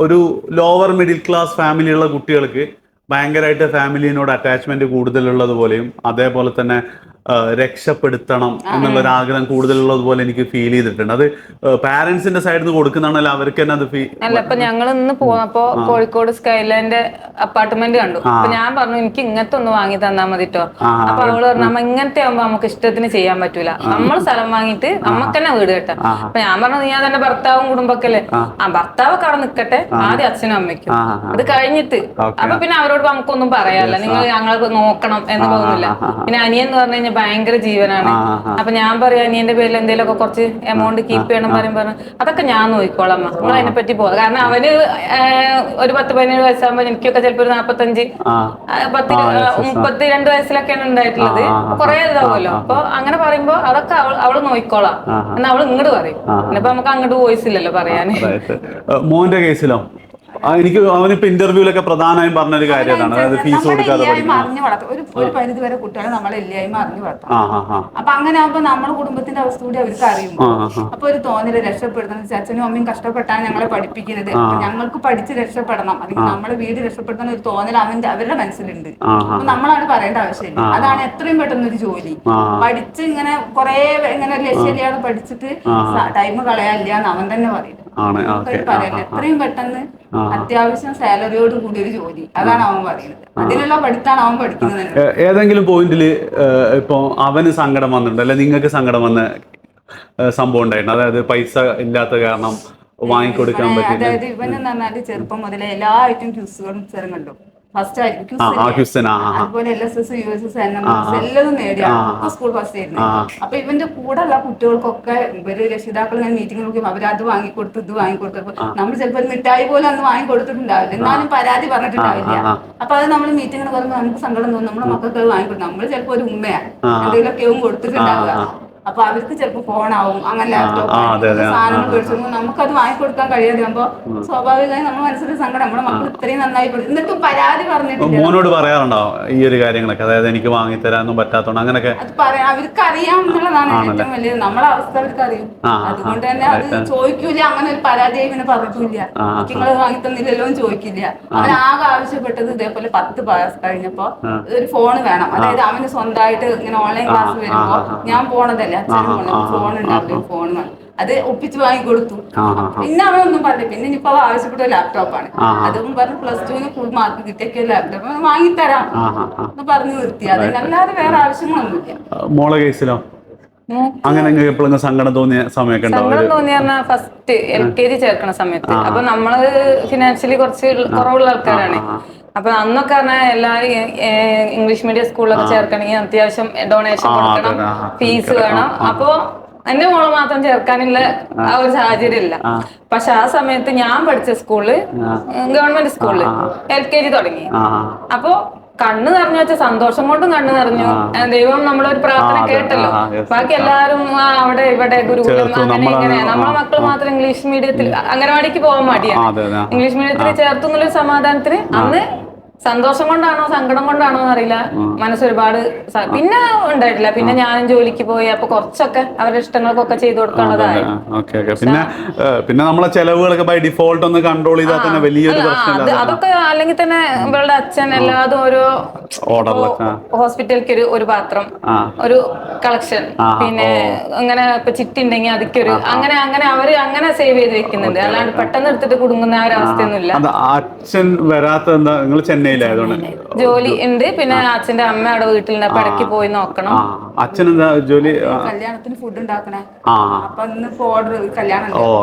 ഒരു ലോവർ മിഡിൽ ക്ലാസ് ഫാമിലിയുള്ള കുട്ടികൾക്ക് ഭയങ്കരമായിട്ട് ഫാമിലിനോട് അറ്റാച്ച്മെന്റ് കൂടുതലുള്ളത് പോലെയും അതേപോലെ തന്നെ രക്ഷപ്പെടുത്തണം എന്നുള്ളൊരു ആഗ്രഹം കൂടുതലുള്ളത് പോലെ എനിക്ക് ഫീൽ ചെയ്തിട്ടുണ്ട്. അത് പാരന്റ്സിന്റെ സൈഡിൽ നിന്ന് കൊടുക്കുന്നതാണല്ലോ അവർക്ക് തന്നെ അത് അല്ല. ഇപ്പൊ ഞങ്ങൾ ഇന്ന് പോന്നപ്പോ കോഴിക്കോട് സ്കൈലാൻഡ് അപ്പാർട്ട്മെന്റ് കണ്ടു. അപ്പൊ ഞാൻ പറഞ്ഞു എനിക്ക് ഇങ്ങനത്തെ ഒന്ന് വാങ്ങി തന്നാ മതിട്ടോ. അപ്പൊ അവള് പറഞ്ഞു നമ്മ ഇങ്ങനത്തെ ആകുമ്പോ നമുക്ക് ഇഷ്ടത്തിന് ചെയ്യാൻ പറ്റൂല, നമ്മൾ സ്ഥലം വാങ്ങിയിട്ട് നമുക്ക് തന്നെ വീട് കെട്ടാം. അപ്പൊ ഞാൻ പറഞ്ഞു നീ തന്നെ ഭർത്താവും കുടുംബൊക്കെ അല്ലേ, ഭർത്താവ് കട നിക്കട്ടെ, ആദ്യം അച്ഛനും അമ്മയ്ക്കും, അത് കഴിഞ്ഞിട്ട് അപ്പൊ പിന്നെ അവരോട് നമുക്കൊന്നും പറയാല്ല, നിങ്ങൾ ഞങ്ങൾക്ക് നോക്കണം എന്ന് തോന്നില്ല. പിന്നെ അനിയൻ എന്ന് പറഞ്ഞു കഴിഞ്ഞാൽ ഭയങ്കര ജീവനാണ്. അപ്പൊ ഞാൻ പറയാം അനിയന്റെ പേരിൽ എന്തെങ്കിലുമൊക്കെ കുറച്ച് എമൗണ്ട് കീപ്പ് ചെയ്യണം പറയുമ്പോൾ അതൊക്കെ ഞാൻ നോക്കിക്കോളാം, നിങ്ങൾ അതിനെ പറ്റി പോകാം. കാരണം അവന് ഒരു 10-17 വയസ്സാകുമ്പോ എനിക്കൊക്കെ ചിലപ്പോ ഒരു 45-32 വയസ്സിലൊക്കെയാണ് ഉണ്ടായിട്ടുള്ളത്. കുറെ ഇതാവുമല്ലോ. അപ്പൊ അങ്ങനെ പറയുമ്പോ അതൊക്കെ അവള് നോക്കിക്കോളാം എന്നാ അവള് ഇങ്ങോട്ട് പറയും. ഇനിയിപ്പോ നമുക്ക് അങ്ങോട്ട് വോയിസ് ഇല്ലല്ലോ പറയാന്. മോന്റെ കേസിലോ എനിക്ക് അവനിപ്പോ ഇന്റർവ്യൂലൊക്കെ പ്രധാനമായും പറഞ്ഞൊരു കാര്യമാണ്, അതായത് ഫീസ് കൊടുക്കാതെ ഒരു പരിധി വരെ കുട്ടികളെ നമ്മളെ ഇല്ലായ്മ അറിഞ്ഞു വളർത്താം. അപ്പൊ അങ്ങനെ ആകുമ്പോ നമ്മുടെ കുടുംബത്തിന്റെ അവസ്ഥ കൂടി അവർക്ക് അറിയുമ്പോ അപ്പൊ ഒരു തോന്നല് രക്ഷപ്പെടുത്തണം. അച്ഛനും അമ്മയും കഷ്ടപ്പെട്ടാണ് ഞങ്ങളെ പഠിപ്പിക്കുന്നത്, ഞങ്ങൾക്ക് പഠിച്ച് രക്ഷപ്പെടണം, അല്ലെങ്കിൽ നമ്മളെ വീട് രക്ഷപ്പെടുത്തുന്ന ഒരു തോന്നൽ അവരുടെ മനസ്സിലുണ്ട്. അപ്പൊ നമ്മളാണ് പറയേണ്ട ആവശ്യമില്ല. അതാണ് എത്രയും പെട്ടെന്ന് ഒരു ജോലി പഠിച്ച് ഇങ്ങനെ കുറെ ഇങ്ങനെ ലക്ഷ്യമില്ലാതെ പഠിച്ചിട്ട് ടൈം കളയാനില്ല എന്ന് അവൻ തന്നെ പറയും. പറയല്ല എത്രയും പെട്ടെന്ന് അത്യാവശ്യം സാലറിയോട് കൂടി ഒരു ജോലി, അതാണ് അവൻ പറയുന്നത്. അതിനുള്ള പഠിത്താണ് അവൻ പഠിക്കുന്നത്. ഏതെങ്കിലും പോയിന്റില് ഇപ്പൊ അവന് സങ്കടം വന്നിട്ടുണ്ട് അല്ലെ നിങ്ങൾക്ക് സങ്കടം വന്ന സംഭവം ഉണ്ടായിരുന്നു? അതായത് പൈസ ഇല്ലാത്ത കാരണം വാങ്ങിക്കൊടുക്കാൻ പറ്റില്ല. അതായത് ഇവനെന്ന് പറഞ്ഞാല് ചെറുപ്പം മുതലേ എല്ലാ ഐറ്റം ക്യൂസുകളും കണ്ടു. ഫസ്റ്റ് ആയിരിക്കും അതുപോലെ LSS, USS, NMS എല്ലാം നേടിയ സ്കൂൾ ഫസ്റ്റ് ആയിരുന്നു. അപ്പൊ ഇവന്റെ കൂടെ ഉള്ള കുട്ടികൾക്കൊക്കെ ഇവര് രക്ഷിതാക്കൾ ഇങ്ങനെ മീറ്റിംഗ് നോക്കിയപ്പോൾ അവരത് വാങ്ങിക്കൊടുത്തു ഇത് വാങ്ങിക്കൊടുത്തപ്പോ നമ്മൾ ചിലപ്പോൾ ഒരു മിഠായി പോലെ അന്ന് വാങ്ങിക്കൊടുത്തിട്ടുണ്ടാവില്ല, എന്നാലും പരാതി പറഞ്ഞിട്ടുണ്ടാവില്ല. അപ്പൊ അത് നമ്മൾ മീറ്റിങ്ങിന് പറയുമ്പോൾ നമുക്ക് സങ്കടം തോന്നും, നമ്മുടെ മക്കൾക്ക് അത് വാങ്ങിക്കൊടുക്കും. നമ്മൾ ചിലപ്പോൾ ഒരു ഉമ്മയാണ് എന്തെങ്കിലുമൊക്കെ കൊടുത്തിട്ടുണ്ടാവുക. അപ്പൊ അവർക്ക് ചിലപ്പോ ഫോണാവും, അങ്ങനെ ലാപ്ടോപ്പ് സാധനങ്ങൾ മേടിച്ചു നമുക്കത് വാങ്ങിക്കൊടുക്കാൻ കഴിയാതെയാകുമ്പോ സ്വാഭാവികമായി നമ്മുടെ മനസ്സിൽ സങ്കടം, നമ്മുടെ മക്കൾ ഇത്രയും നന്നായി എന്നിട്ടും പരാതി പറഞ്ഞിട്ടില്ല. മോനോട് പറയാറുണ്ടോ ഈ ഒരു കാര്യങ്ങളൊക്കെ? അതായത് എനിക്ക് വാങ്ങിത്തരാനൊന്നും പറ്റാത്തോണ്ട് അങ്ങനെയൊക്കെ അത് പറയാം. അവർക്ക് അറിയാം എന്നുള്ളതാണ് ഏറ്റവും വലിയത്. നമ്മളെ അവസ്ഥ അവർക്ക് അറിയും. അതുകൊണ്ട് തന്നെ അത് ചോദിക്കൂല, അങ്ങനെ ഒരു പരാതിയായി പിന്നെ പറഞ്ഞിട്ടില്ല. നിങ്ങൾ വാങ്ങിത്തന്നില്ലല്ലോ എന്ന് ചോദിക്കില്ല. അവൻ ആകെ ആവശ്യപ്പെട്ടത് ഇതേപോലെ 10 പാസ് കഴിഞ്ഞപ്പോ ഒരു ഫോൺ വേണം. അതായത് അവന് സ്വന്തമായിട്ട് ഇങ്ങനെ ഓൺലൈൻ ക്ലാസ് വരുമ്പോ ഞാൻ പോണതല്ല, അച്ഛനും ഫോൺ ഉണ്ടാവില്ല, ഫോൺ വേണം. അത് ഒപ്പിച്ച് വാങ്ങിക്കൊടുത്തു. പിന്നെ അവനൊന്നും പറഞ്ഞു. പിന്നെ ഇനിയിപ്പോ ആവശ്യപ്പെട്ട ലാപ്ടോപ്പാണ്, അതും പറഞ്ഞു +2 ഫുൾ മാർക്ക് കിട്ടിയ ലാപ്ടോപ്പ് വാങ്ങിത്തരാം എന്ന് പറഞ്ഞു നിർത്തി. അതിനല്ലാതെ വേറെ ആവശ്യങ്ങളൊന്നുമില്ല. മോളെ കേസിലോ അങ്ങനെ എപ്പോഴും സങ്കടം തോന്നിയ സമയമൊക്കെ സങ്കടം തോന്നിയ ഫസ്റ്റ് LKG ചേർക്കണ സമയത്ത്. അപ്പൊ നമ്മള് ഫിനാൻഷ്യലി കുറച്ച് കുറവുള്ള ആൾക്കാരാണ്. അപ്പൊ അന്നൊക്കെ പറഞ്ഞാൽ എല്ലാവരും ഇംഗ്ലീഷ് മീഡിയം സ്കൂളിലൊക്കെ ചേർക്കണമെങ്കിൽ അത്യാവശ്യം ഡൊണേഷൻ കൊടുക്കണം, ഫീസ് വേണം. അപ്പൊ എന്റെ മോള് മാത്രം ചേർക്കാനുള്ള ആ ഒരു സാഹചര്യം ഇല്ല. പക്ഷെ ആ സമയത്ത് ഞാൻ പഠിച്ച സ്കൂളില് ഗവൺമെന്റ് സ്കൂളില് LKG തുടങ്ങി. അപ്പൊ കണ്ണ് നിറഞ്ഞു വെച്ച സന്തോഷം കൊണ്ടും കണ്ണ് നിറഞ്ഞു. ദൈവം നമ്മളൊരു പ്രാർത്ഥന കേട്ടല്ലോ. ബാക്കി എല്ലാരും അവിടെ ഇവിടെ ഗുരുകുലം അങ്ങനെ ഇങ്ങനെ, നമ്മളെ മക്കൾ മാത്രം ഇംഗ്ലീഷ് മീഡിയത്തിൽ അംഗനവാടിക്ക് പോകാൻ മടിയാണ്. ഇംഗ്ലീഷ് മീഡിയത്തിൽ ചേർത്തു എന്നുള്ളൊരു സമാധാനത്തിന് അന്ന് സന്തോഷം കൊണ്ടാണോ സങ്കടം കൊണ്ടാണോ എന്നറിയില്ല, മനസ്സൊരുപാട് പിന്നെ ഉണ്ടായിട്ടില്ല. പിന്നെ ഞാനും ജോലിക്ക് പോയി, അപ്പൊ കുറച്ചൊക്കെ അവരുടെ ഇഷ്ടങ്ങൾക്കൊക്കെ ചെയ്തു കൊടുക്കാനുള്ളതായി. പിന്നെ നമ്മളെ ചെലവുകളൊക്കെ ബൈ ഡിഫോൾട്ട് ഒന്ന് കൺട്രോൾ ചെയ്താൽ തന്നെ വലിയൊരു പ്രശ്നമില്ല. അതൊക്കെ അല്ലെങ്കിൽ തന്നെ ഇവളുടെ അച്ഛൻ എല്ലാതും ഓരോ ഹോസ്പിറ്റലിലേക്ക് ഒരു പാത്രം, ഒരു കളക്ഷൻ, പിന്നെ അങ്ങനെ ഇപ്പൊ ചിട്ടി ഉണ്ടെങ്കിൽ അതൊക്കെ അങ്ങനെ അങ്ങനെ അവര് അങ്ങനെ സേവ് ചെയ്ത് വെക്കുന്നുണ്ട്. അല്ലാണ്ട് പെട്ടെന്ന് എടുത്തിട്ട് കുടുങ്ങുന്ന ആ ഒരു അവസ്ഥയൊന്നുമില്ല. അച്ഛൻ വരാത്ത എന്താ? നിങ്ങൾ ചെന്നൈ ചെന്നൈയിലായതുകൊണ്ട് ജോലി ഉണ്ട്, പിന്നെ അച്ഛന്റെ അമ്മ അവിടെ വീട്ടിലുണ്ട്, അപ്പൊ ഇടയ്ക്ക് പോയി നോക്കണം. അച്ഛനെന്താ ജോലി? കല്യാണത്തിന് ഫുഡ് ഉണ്ടാക്കണേ. ആ അപ്പൊ ഇന്ന് ഓർഡർ കല്യാണം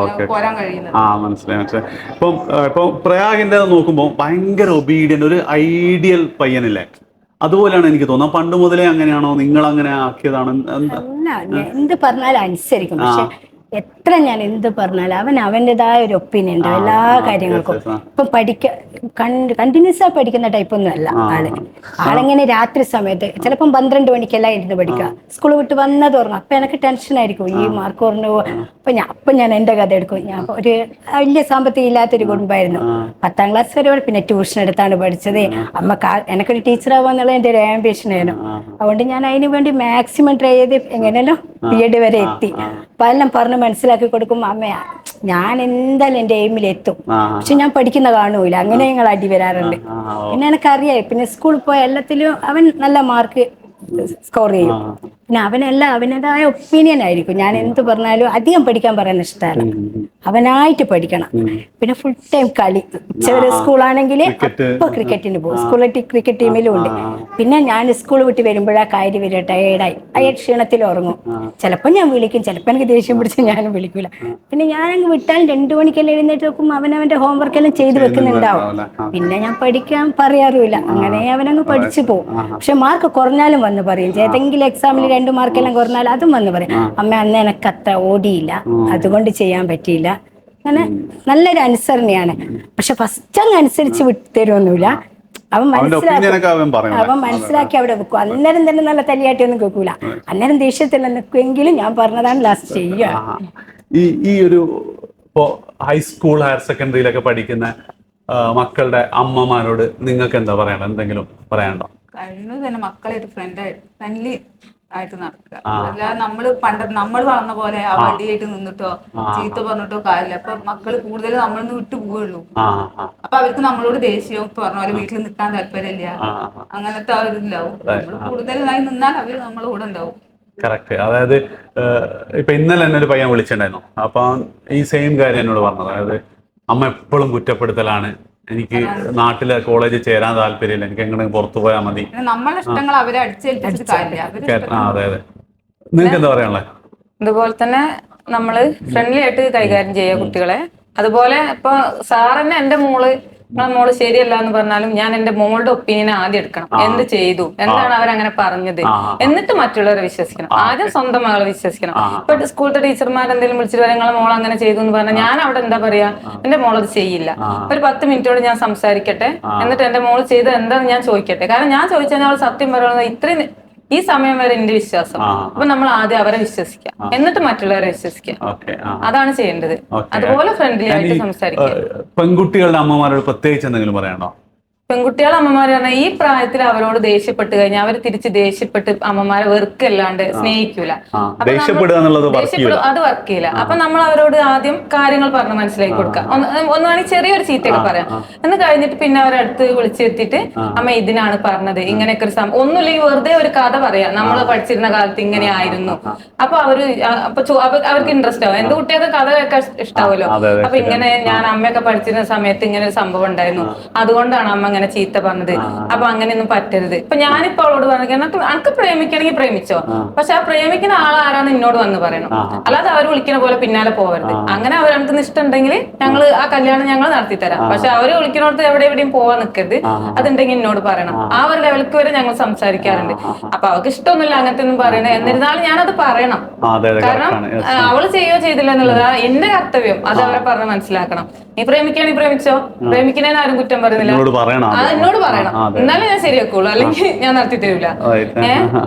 പോരാൻ കഴിയുന്നത്. മനസ്സിലായി. ഇപ്പൊ പ്രയാഗിന്റെ നോക്കുമ്പോൾ ഭയങ്കര ഒബീഡിയന്റ്, ഒരു ഐഡിയൽ പയ്യനില്ലേ? അതുപോലെയാണ് എനിക്ക് തോന്നുന്നത്. പണ്ട് മുതലേ അങ്ങനെയാണോ, നിങ്ങൾ അങ്ങനെ ആക്കിയതാണ്? അല്ല, എന്ത് പറഞ്ഞാലും അനുസരിക്കും. പക്ഷെ എത്ര ഞാൻ എന്ത് പറഞ്ഞാലും അവൻ അവൻ്റെതായ ഒരു ഒപ്പീനിയൻ ഉണ്ടാവും എല്ലാ കാര്യങ്ങൾക്കും. ഇപ്പം കണ്ടിന്യൂസ് ആയി പഠിക്കുന്ന ടൈപ്പൊന്നും അല്ല ആളെങ്ങനെ രാത്രി സമയത്ത് ചിലപ്പം 12 മണിക്കെല്ലാം ഇരുന്ന് പഠിക്കുക. സ്കൂൾ വിട്ട് വന്നത് ഓർമ്മ. അപ്പൊ എനിക്ക് ടെൻഷൻ ആയിരിക്കും, ഈ മാർക്ക് കുറഞ്ഞു പോകും. അപ്പൊ ഞാൻ എന്റെ കഥ എടുക്കും. ഞാൻ ഒരു വലിയ സാമ്പത്തികം ഇല്ലാത്തൊരു കുടുംബമായിരുന്നു. 10ാം ക്ലാസ് വരെ പിന്നെ ട്യൂഷൻ എടുത്താണ് പഠിച്ചത്. എനിക്കൊരു ടീച്ചർ ആവാന്നുള്ള എൻ്റെ ഒരു ആംബിഷൻ ആയിരുന്നു. അതുകൊണ്ട് ഞാൻ അതിന് വേണ്ടി മാക്സിമം ട്രൈ ചെയ്ത് എങ്ങനെയല്ലോ B.Ed വരെ എത്തി. അപ്പൊ എല്ലാം പറഞ്ഞ് മനസ്സിലാക്കി കൊടുക്കും. അമ്മ ഞാൻ എന്തായാലും എൻ്റെ എയിമിൽ എത്തും, പക്ഷെ ഞാൻ പഠിക്കുന്ന കാണൂല. അങ്ങനെ ഞങ്ങൾ അടി വരാറുണ്ട്. പിന്നെ എനിക്കറിയാം, പിന്നെ സ്കൂളിൽ പോയ എല്ലാത്തിലും അവൻ നല്ല മാർക്ക് സ്കോർ ചെയ്യും. പിന്നെ അവനേതായ ഒപ്പീനിയൻ ആയിരിക്കും. ഞാൻ എന്ത് പറഞ്ഞാലും അധികം പഠിക്കാൻ പറയുന്ന ഇഷ്ടമല്ല, അവനായിട്ട് പഠിക്കണം. പിന്നെ ഫുൾ ടൈം കളി. ഉച്ചവരെ സ്കൂളാണെങ്കിൽ അപ്പൊ ക്രിക്കറ്റിന് പോകും. സ്കൂളിൽ ക്രിക്കറ്റ് ടീമിലും ഉണ്ട്. പിന്നെ ഞാൻ സ്കൂൾ വിട്ട് വരുമ്പോഴാ കാര്യം വരിക, ടയേർഡായി ക്ഷീണത്തിൽ ഉറങ്ങും. ചിലപ്പോൾ ഞാൻ വിളിക്കും, ചിലപ്പോൾ എനിക്ക് ദേഷ്യം പിടിച്ച് ഞാനും വിളിക്കൂല. പിന്നെ ഞാനങ്ങ് വിട്ടാൽ 2 മണിക്കെല്ലാം എഴുന്നേറ്റ് നോക്കും അവനവന്റെ ഹോംവർക്ക് എല്ലാം ചെയ്ത് വെക്കുന്നുണ്ടാവും. പിന്നെ ഞാൻ പഠിക്കാൻ പറയാറില്ല, അങ്ങനെ അവനങ്ങ് പഠിച്ചു പോകും. പക്ഷെ മാർക്ക് കുറഞ്ഞാലും വന്ന് പറയും, ഏതെങ്കിലും എക്സാമിൽ 2 മാർക്കെല്ലാം കുറഞ്ഞാൽ അതും വന്ന് പറയും, അമ്മ അന്ന് എനിക്ക് അത്ര ഓടിയില്ല, അതുകൊണ്ട് ചെയ്യാൻ പറ്റിയില്ല. അങ്ങനെ നല്ലൊരു അനുസരണയാണ്. പക്ഷെ ഫസ്റ്റ് അങ്ങ് അനുസരിച്ച് വിട്ടുതരുമൊന്നുമില്ല. അവൻ മനസ്സിലാക്കി അവിടെ വെക്കും. അന്നേരം തന്നെ നല്ല തല്ലിയാട്ടി ഒന്നും കേൾക്കൂല. അന്നേരം ദേഷ്യത്തിൽ നിൽക്കുമെങ്കിലും ഞാൻ പറഞ്ഞതാണ് ലാസ്റ്റ് ചെയ്യുക. ഈ ഒരു ഇപ്പോ ഹൈസ്കൂൾ ഹയർ സെക്കൻഡറിയിലൊക്കെ പഠിക്കുന്ന മക്കളുടെ അമ്മമാരോട് നിങ്ങൾക്ക് എന്താ പറയണം? എന്തെങ്കിലും പറയാനുണ്ടോ? കഴിയുന്നത് തന്നെ മക്കളെ ഒരു ഫ്രണ്ട്ലി ആയിട്ട് നടക്കുക. അല്ലാതെ നമ്മൾ വളർന്ന പോലെ ആ വടിയായിട്ട് നിന്നിട്ടോ ചീത്ത പറഞ്ഞിട്ടോ കാര്യമില്ല. അപ്പൊ മക്കള് കൂടുതൽ നമ്മളിന്ന് വിട്ടു പോവുള്ളൂ. അപ്പൊ അവർക്ക് നമ്മളോട് ദേഷ്യവും പറഞ്ഞ പോലെ വീട്ടിൽ നിൽക്കാൻ താല്പര്യമില്ല, അങ്ങനത്തെ ആ ഒരു ഇതിലാവും. നമ്മൾ കൂടുതലായി നിന്നാൽ അവര് നമ്മളെ കൂടെ ഉണ്ടാവും. കറക്റ്റ്. അതായത് ഇപ്പൊ ഇന്നലെ എന്നെ ഒരു പയ്യൻ വിളിച്ചിട്ടുണ്ടായിരുന്നു. അപ്പൊ ഈ സെയിം കാര്യം എന്നോട് പറഞ്ഞത്, അതായത് അമ്മ എപ്പോഴും കുറ്റപ്പെടുത്തലാണ്, എനിക്ക് നാട്ടിലെ കോളേജിൽ ചേരാൻ താല്പര്യമില്ല, എനിക്ക് എങ്ങനെ പുറത്തു പോയാൽ മതി. നമ്മളെ ഇഷ്ടങ്ങൾ അവരെ അടിച്ചേൽപ്പിച്ചിട്ട് കാര്യമില്ല. അതെ. നിങ്ങൾക്ക് എന്താ പറയാനുള്ളത്? അതുപോലെ തന്നെ നമ്മള് ഫ്രണ്ട്ലി ആയിട്ട് കൈകാര്യം ചെയ്യുക കുട്ടികളെ. അതുപോലെ ഇപ്പൊ സാറന്നെ എന്റെ മോള് ശരിയല്ല എന്ന് പറഞ്ഞാലും ഞാൻ എന്റെ മോളുടെ ഒപ്പീനിയൻ ആദ്യം എടുക്കണം. എന്ത് ചെയ്തു, എന്താണ് അവരങ്ങനെ പറഞ്ഞത്, എന്നിട്ട് മറ്റുള്ളവരെ വിശ്വസിക്കണം. ആദ്യം സ്വന്തം മകളെ വിശ്വസിക്കണം. ഇപ്പൊ സ്കൂളിലത്തെ ടീച്ചർമാർ എന്തെങ്കിലും വിളിച്ചിട്ട് നിങ്ങളെ മോൾ അങ്ങനെ ചെയ്തു എന്ന് പറഞ്ഞാൽ ഞാൻ അവിടെ എന്താ പറയാ, എന്റെ മോളത് ചെയ്യില്ല, ഒരു 10 മിനിറ്റോട് ഞാൻ സംസാരിക്കട്ടെ, എന്നിട്ട് എന്റെ മോള് ചെയ്തത് എന്താന്ന് ഞാൻ ചോദിക്കട്ടെ. കാരണം ഞാൻ ചോദിച്ചാൽ അവൾ സത്യം പറയുന്നത് ഇത്രയും ഈ സമയം വരെ എന്റെ വിശ്വാസം. അപ്പൊ നമ്മൾ ആദ്യം അവരെ വിശ്വസിക്കാം, എന്നിട്ട് മറ്റുള്ളവരെ വിശ്വസിക്കാം. അതാണ് ചെയ്യേണ്ടത്. അതുപോലെ ഫ്രണ്ട്ലി ആയിട്ട് സംസാരിക്കാം. പെൺകുട്ടികളുടെ അമ്മമാരോട് പ്രത്യേകിച്ച് എന്തെങ്കിലും പറയാനോ? പെൺകുട്ടികളെ അമ്മമാര് പറഞ്ഞാൽ ഈ പ്രായത്തിൽ അവരോട് ദേഷ്യപ്പെട്ട് കഴിഞ്ഞാൽ അവർ തിരിച്ച് ദേഷ്യപ്പെട്ട് അമ്മമാരെ വെറുക്കല്ലാണ്ട് സ്നേഹിക്കൂല. അത് വർക്ക് ചെയ്യില്ല. അപ്പൊ നമ്മൾ അവരോട് ആദ്യം കാര്യങ്ങൾ പറഞ്ഞ് മനസ്സിലാക്കി കൊടുക്കാം. ഒന്നാണെങ്കിൽ ചെറിയൊരു ചീത്തയൊക്കെ പറയാം. എന്ന് കഴിഞ്ഞിട്ട് പിന്നെ അവരടുത്ത് വിളിച്ചെത്തിയിട്ട് അമ്മ ഇതിനാണ് പറഞ്ഞത്, ഇങ്ങനെയൊക്കെ ഒരു ഒന്നുമില്ലെങ്കിൽ വെറുതെ ഒരു കഥ പറയാം, നമ്മൾ പഠിച്ചിരുന്ന കാലത്ത് ഇങ്ങനെ ആയിരുന്നു. അപ്പൊ അവർക്ക് ഇൻട്രസ്റ്റ് ആവും. എന്ത് കുട്ടികൾക്ക് കഥ കേൾക്കാൻ ഇഷ്ടാവുമല്ലോ. അപ്പൊ ഇങ്ങനെ ഞാൻ അമ്മയൊക്കെ പഠിച്ചിരുന്ന സമയത്ത് ഇങ്ങനെ ഒരു സംഭവം ഉണ്ടായിരുന്നു, അതുകൊണ്ടാണ് അമ്മ ചീത്ത പറഞ്ഞത്. അപ്പൊ അങ്ങനെയൊന്നും പറ്റരുത്. ഇപ്പൊ ഞാനിപ്പോ അവളോട് പറഞ്ഞു, എനിക്ക് പ്രേമിക്കണമെങ്കിൽ പ്രേമിച്ചോ, പക്ഷെ ആ പ്രേമിക്കുന്ന ആളാരാന്ന് എന്നോട് വന്ന് പറയണം. അല്ലാതെ അവർ വിളിക്കുന്ന പോലെ പിന്നാലെ പോകരുത്. അങ്ങനെ അവർക്ക് ഇഷ്ടം ഉണ്ടെങ്കിൽ ഞങ്ങൾ ആ കല്യാണം ഞങ്ങൾ നടത്തി തരാം. പക്ഷെ അവര് വിളിക്കുന്നിടത്ത് എവിടെയും പോവാൻ നിൽക്കരുത്. അതുണ്ടെങ്കിൽ എന്നോട് പറയണം. ആ ഒരു ലെവലിക്ക് വരെ ഞങ്ങൾ സംസാരിക്കാറുണ്ട്. അപ്പൊ അവർക്ക് ഇഷ്ടമൊന്നുമില്ല അങ്ങനത്തെ ഒന്നും പറയണേ. എന്നിരുന്നാലും ഞാനത് പറയണം. കാരണം അവള് ചെയ്യോ ചെയ്തില്ല എന്നുള്ളതാ എന്റെ കർത്തവ്യം. അത് അവരെ പറഞ്ഞ് മനസ്സിലാക്കണം. നീ പ്രേമിക്കുകയാണെങ്കിൽ പ്രേമിച്ചോ, പ്രേമിക്കുന്നതിന് ആരും കുറ്റം പറയുന്നില്ല, എന്നോട് പറയണം. എന്നാലും ഞാൻ ശരിയാക്കുള്ളൂ, അല്ലെങ്കിൽ ഞാൻ നടത്തി തരൂല.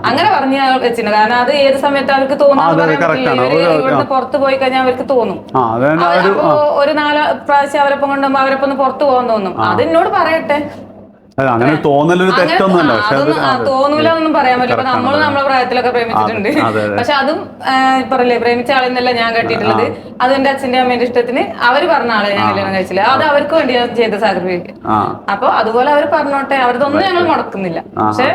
അങ്ങനെ പറഞ്ഞ് വെച്ചിട്ടുണ്ട്. കാരണം അത് ഏത് സമയത്ത് അവർക്ക് ഇവിടുന്ന് പുറത്ത് പോയി കഴിഞ്ഞാൽ അവർക്ക് തോന്നും. അപ്പൊ ഒരു 4 പ്രാവശ്യം അവരൊപ്പം കൊണ്ടുപോകുമ്പോ അവരൊപ്പം ഒന്ന് പുറത്ത് പോകാൻ തോന്നും. അത് എന്നോട് പറയട്ടെ. തോന്നൂല ഒന്നും പറയാൻ പറ്റില്ല. അപ്പൊ നമ്മള് നമ്മളെ പ്രായത്തിലൊക്കെ പ്രേമിച്ചിട്ടുണ്ട്. പക്ഷെ അതും പറയില്ലേ, പ്രേമിച്ച ആളെന്നല്ല ഞാൻ കെട്ടിയിട്ടുള്ളത്. അത് എന്റെ അച്ഛന്റെ അമ്മേന്റെ ഇഷ്ടത്തിന് അവര് പറഞ്ഞ ആളെ ഞാൻ കല്യാണം കഴിച്ചില്ല. അത് അവർക്ക് വേണ്ടി ഞാൻ ചെയ്ത സാക്രിഫൈസ്. അപ്പൊ അതുപോലെ അവർ പറഞ്ഞോട്ടെ, അവരതൊന്നും ഞങ്ങൾ മുടക്കുന്നില്ല. പക്ഷെ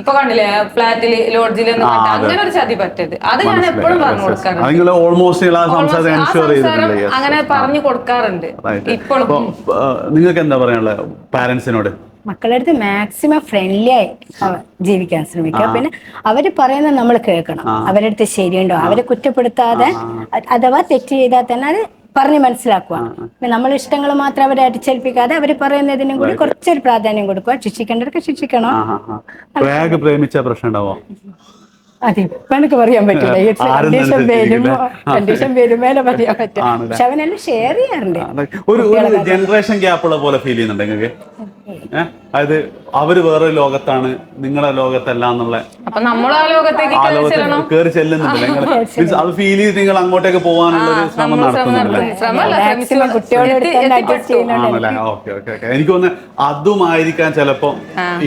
ഇപ്പൊ കണ്ടില്ലേ ഫ്ലാറ്റില് ലോഡ്ജിൽ അങ്ങനെ ഒരു ചതി പറ്റരുത്. അത് ഞാൻ എപ്പോഴും പറഞ്ഞു കൊടുക്കാറുണ്ട്. അങ്ങനെ പറഞ്ഞു കൊടുക്കാറുണ്ട് ഇപ്പോഴും. നിങ്ങൾക്ക് എന്താ പറയാനുള്ളത് പാരന്റ്സിനോട്? മക്കളുടെ അടുത്ത് മാക്സിമം ഫ്രണ്ട്ലി ആയി ജീവിക്കാൻ ശ്രമിക്കുക. പിന്നെ അവര് പറയുന്നത് നമ്മൾ കേൾക്കണം. അവരുടെ അടുത്ത് ശരിയുണ്ടോ, അവരെ കുറ്റപ്പെടുത്താതെ, അഥവാ തെറ്റ് ചെയ്താൽ തന്നെ അത് പറഞ്ഞ് മനസ്സിലാക്കുക. നമ്മളെ ഇഷ്ടങ്ങൾ മാത്രം അവരെ അടിച്ചേൽപ്പിക്കാതെ അവർ പറയുന്നതിനും കൂടി കുറച്ചൊരു പ്രാധാന്യം കൊടുക്കുക. ശിക്ഷിക്കേണ്ടവർക്ക് ശിക്ഷിക്കണം. പ്രേമിച്ച പ്രശ്നം ഉണ്ടാവോ? അതിപ്പോ എനിക്ക് പറയാൻ പറ്റില്ല. കണ്ടീഷൻ വരുമ്പോഴേ പറയാൻ പറ്റും. പക്ഷെ അവനെല്ലാം ഷെയർ ചെയ്യാറുണ്ട്. ഒരു ജനറേഷൻ ഗ്യാപ്പുള്ള പോലെ ഫീൽ ചെയ്യുന്നുണ്ട് നിങ്ങൾക്ക്? അതായത് അവര് വേറെ ലോകത്താണ്, നിങ്ങളെ ലോകത്തല്ല എന്നുള്ള അപ്പൊ നമ്മൾ ആ ലോകത്തേക്ക് കയറി ചെല്ലുന്നുണ്ടല്ലോ നിങ്ങൾ? അത് ഫീൽ ചെയ്ത് നിങ്ങൾ അങ്ങോട്ടേക്ക് പോകാനുള്ള ഒരു ശ്രമം നടത്തുന്നുണ്ടല്ലേ? ആണല്ലേ? Okay okay okay. എനിക്ക് തോന്നുന്നു അതുമായിരിക്കാൻ ചിലപ്പോ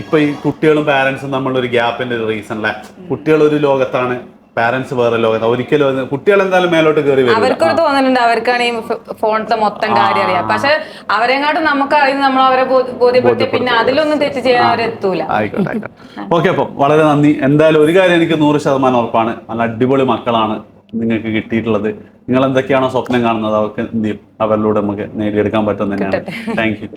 ഇപ്പൊ ഈ കുട്ടികളും പാരന്റ്സും നമ്മളൊരു ഗ്യാപ്പിന്റെ റീസൺ അല്ലേ? കുട്ടികൾ ഒരു ലോകത്താണ്, പാരന്റ്സ് വേറെ ലോകത്താണ്. ഒരിക്കലും കുട്ടികൾ എന്തായാലും മേലോട്ട് കയറി വരും. അവർക്കൊരു തോന്നലുണ്ട് അവർക്കാണ് ഈ ഫോണിലത്തെ മൊത്തം കാര്യം അറിയാം. പക്ഷെ അവരെങ്ങാട്ടും നമുക്ക് അറിയുന്നത് നമ്മൾ അവരെ ബോധ്യപ്പെടുത്തി പിന്നെ അതിലൊന്നും തെറ്റ് ചെയ്യാൻ അവരെത്തൂല. ആയിക്കോട്ടെ ആയിക്കോട്ടെ. ഓക്കെ, അപ്പം വളരെ നന്ദി. എന്തായാലും ഒരു കാര്യം എനിക്ക് 100% ഉറപ്പാണ്, നല്ല അടിപൊളി മക്കളാണ് നിങ്ങൾക്ക് കിട്ടിയിട്ടുള്ളത്. നിങ്ങൾ എന്തൊക്കെയാണോ സ്വപ്നം കാണുന്നത് അവർക്ക് എന്ത് ചെയ്യും, അവരിലൂടെ നമുക്ക് നേടിയെടുക്കാൻ പറ്റും തന്നെയാണ്. Thank you.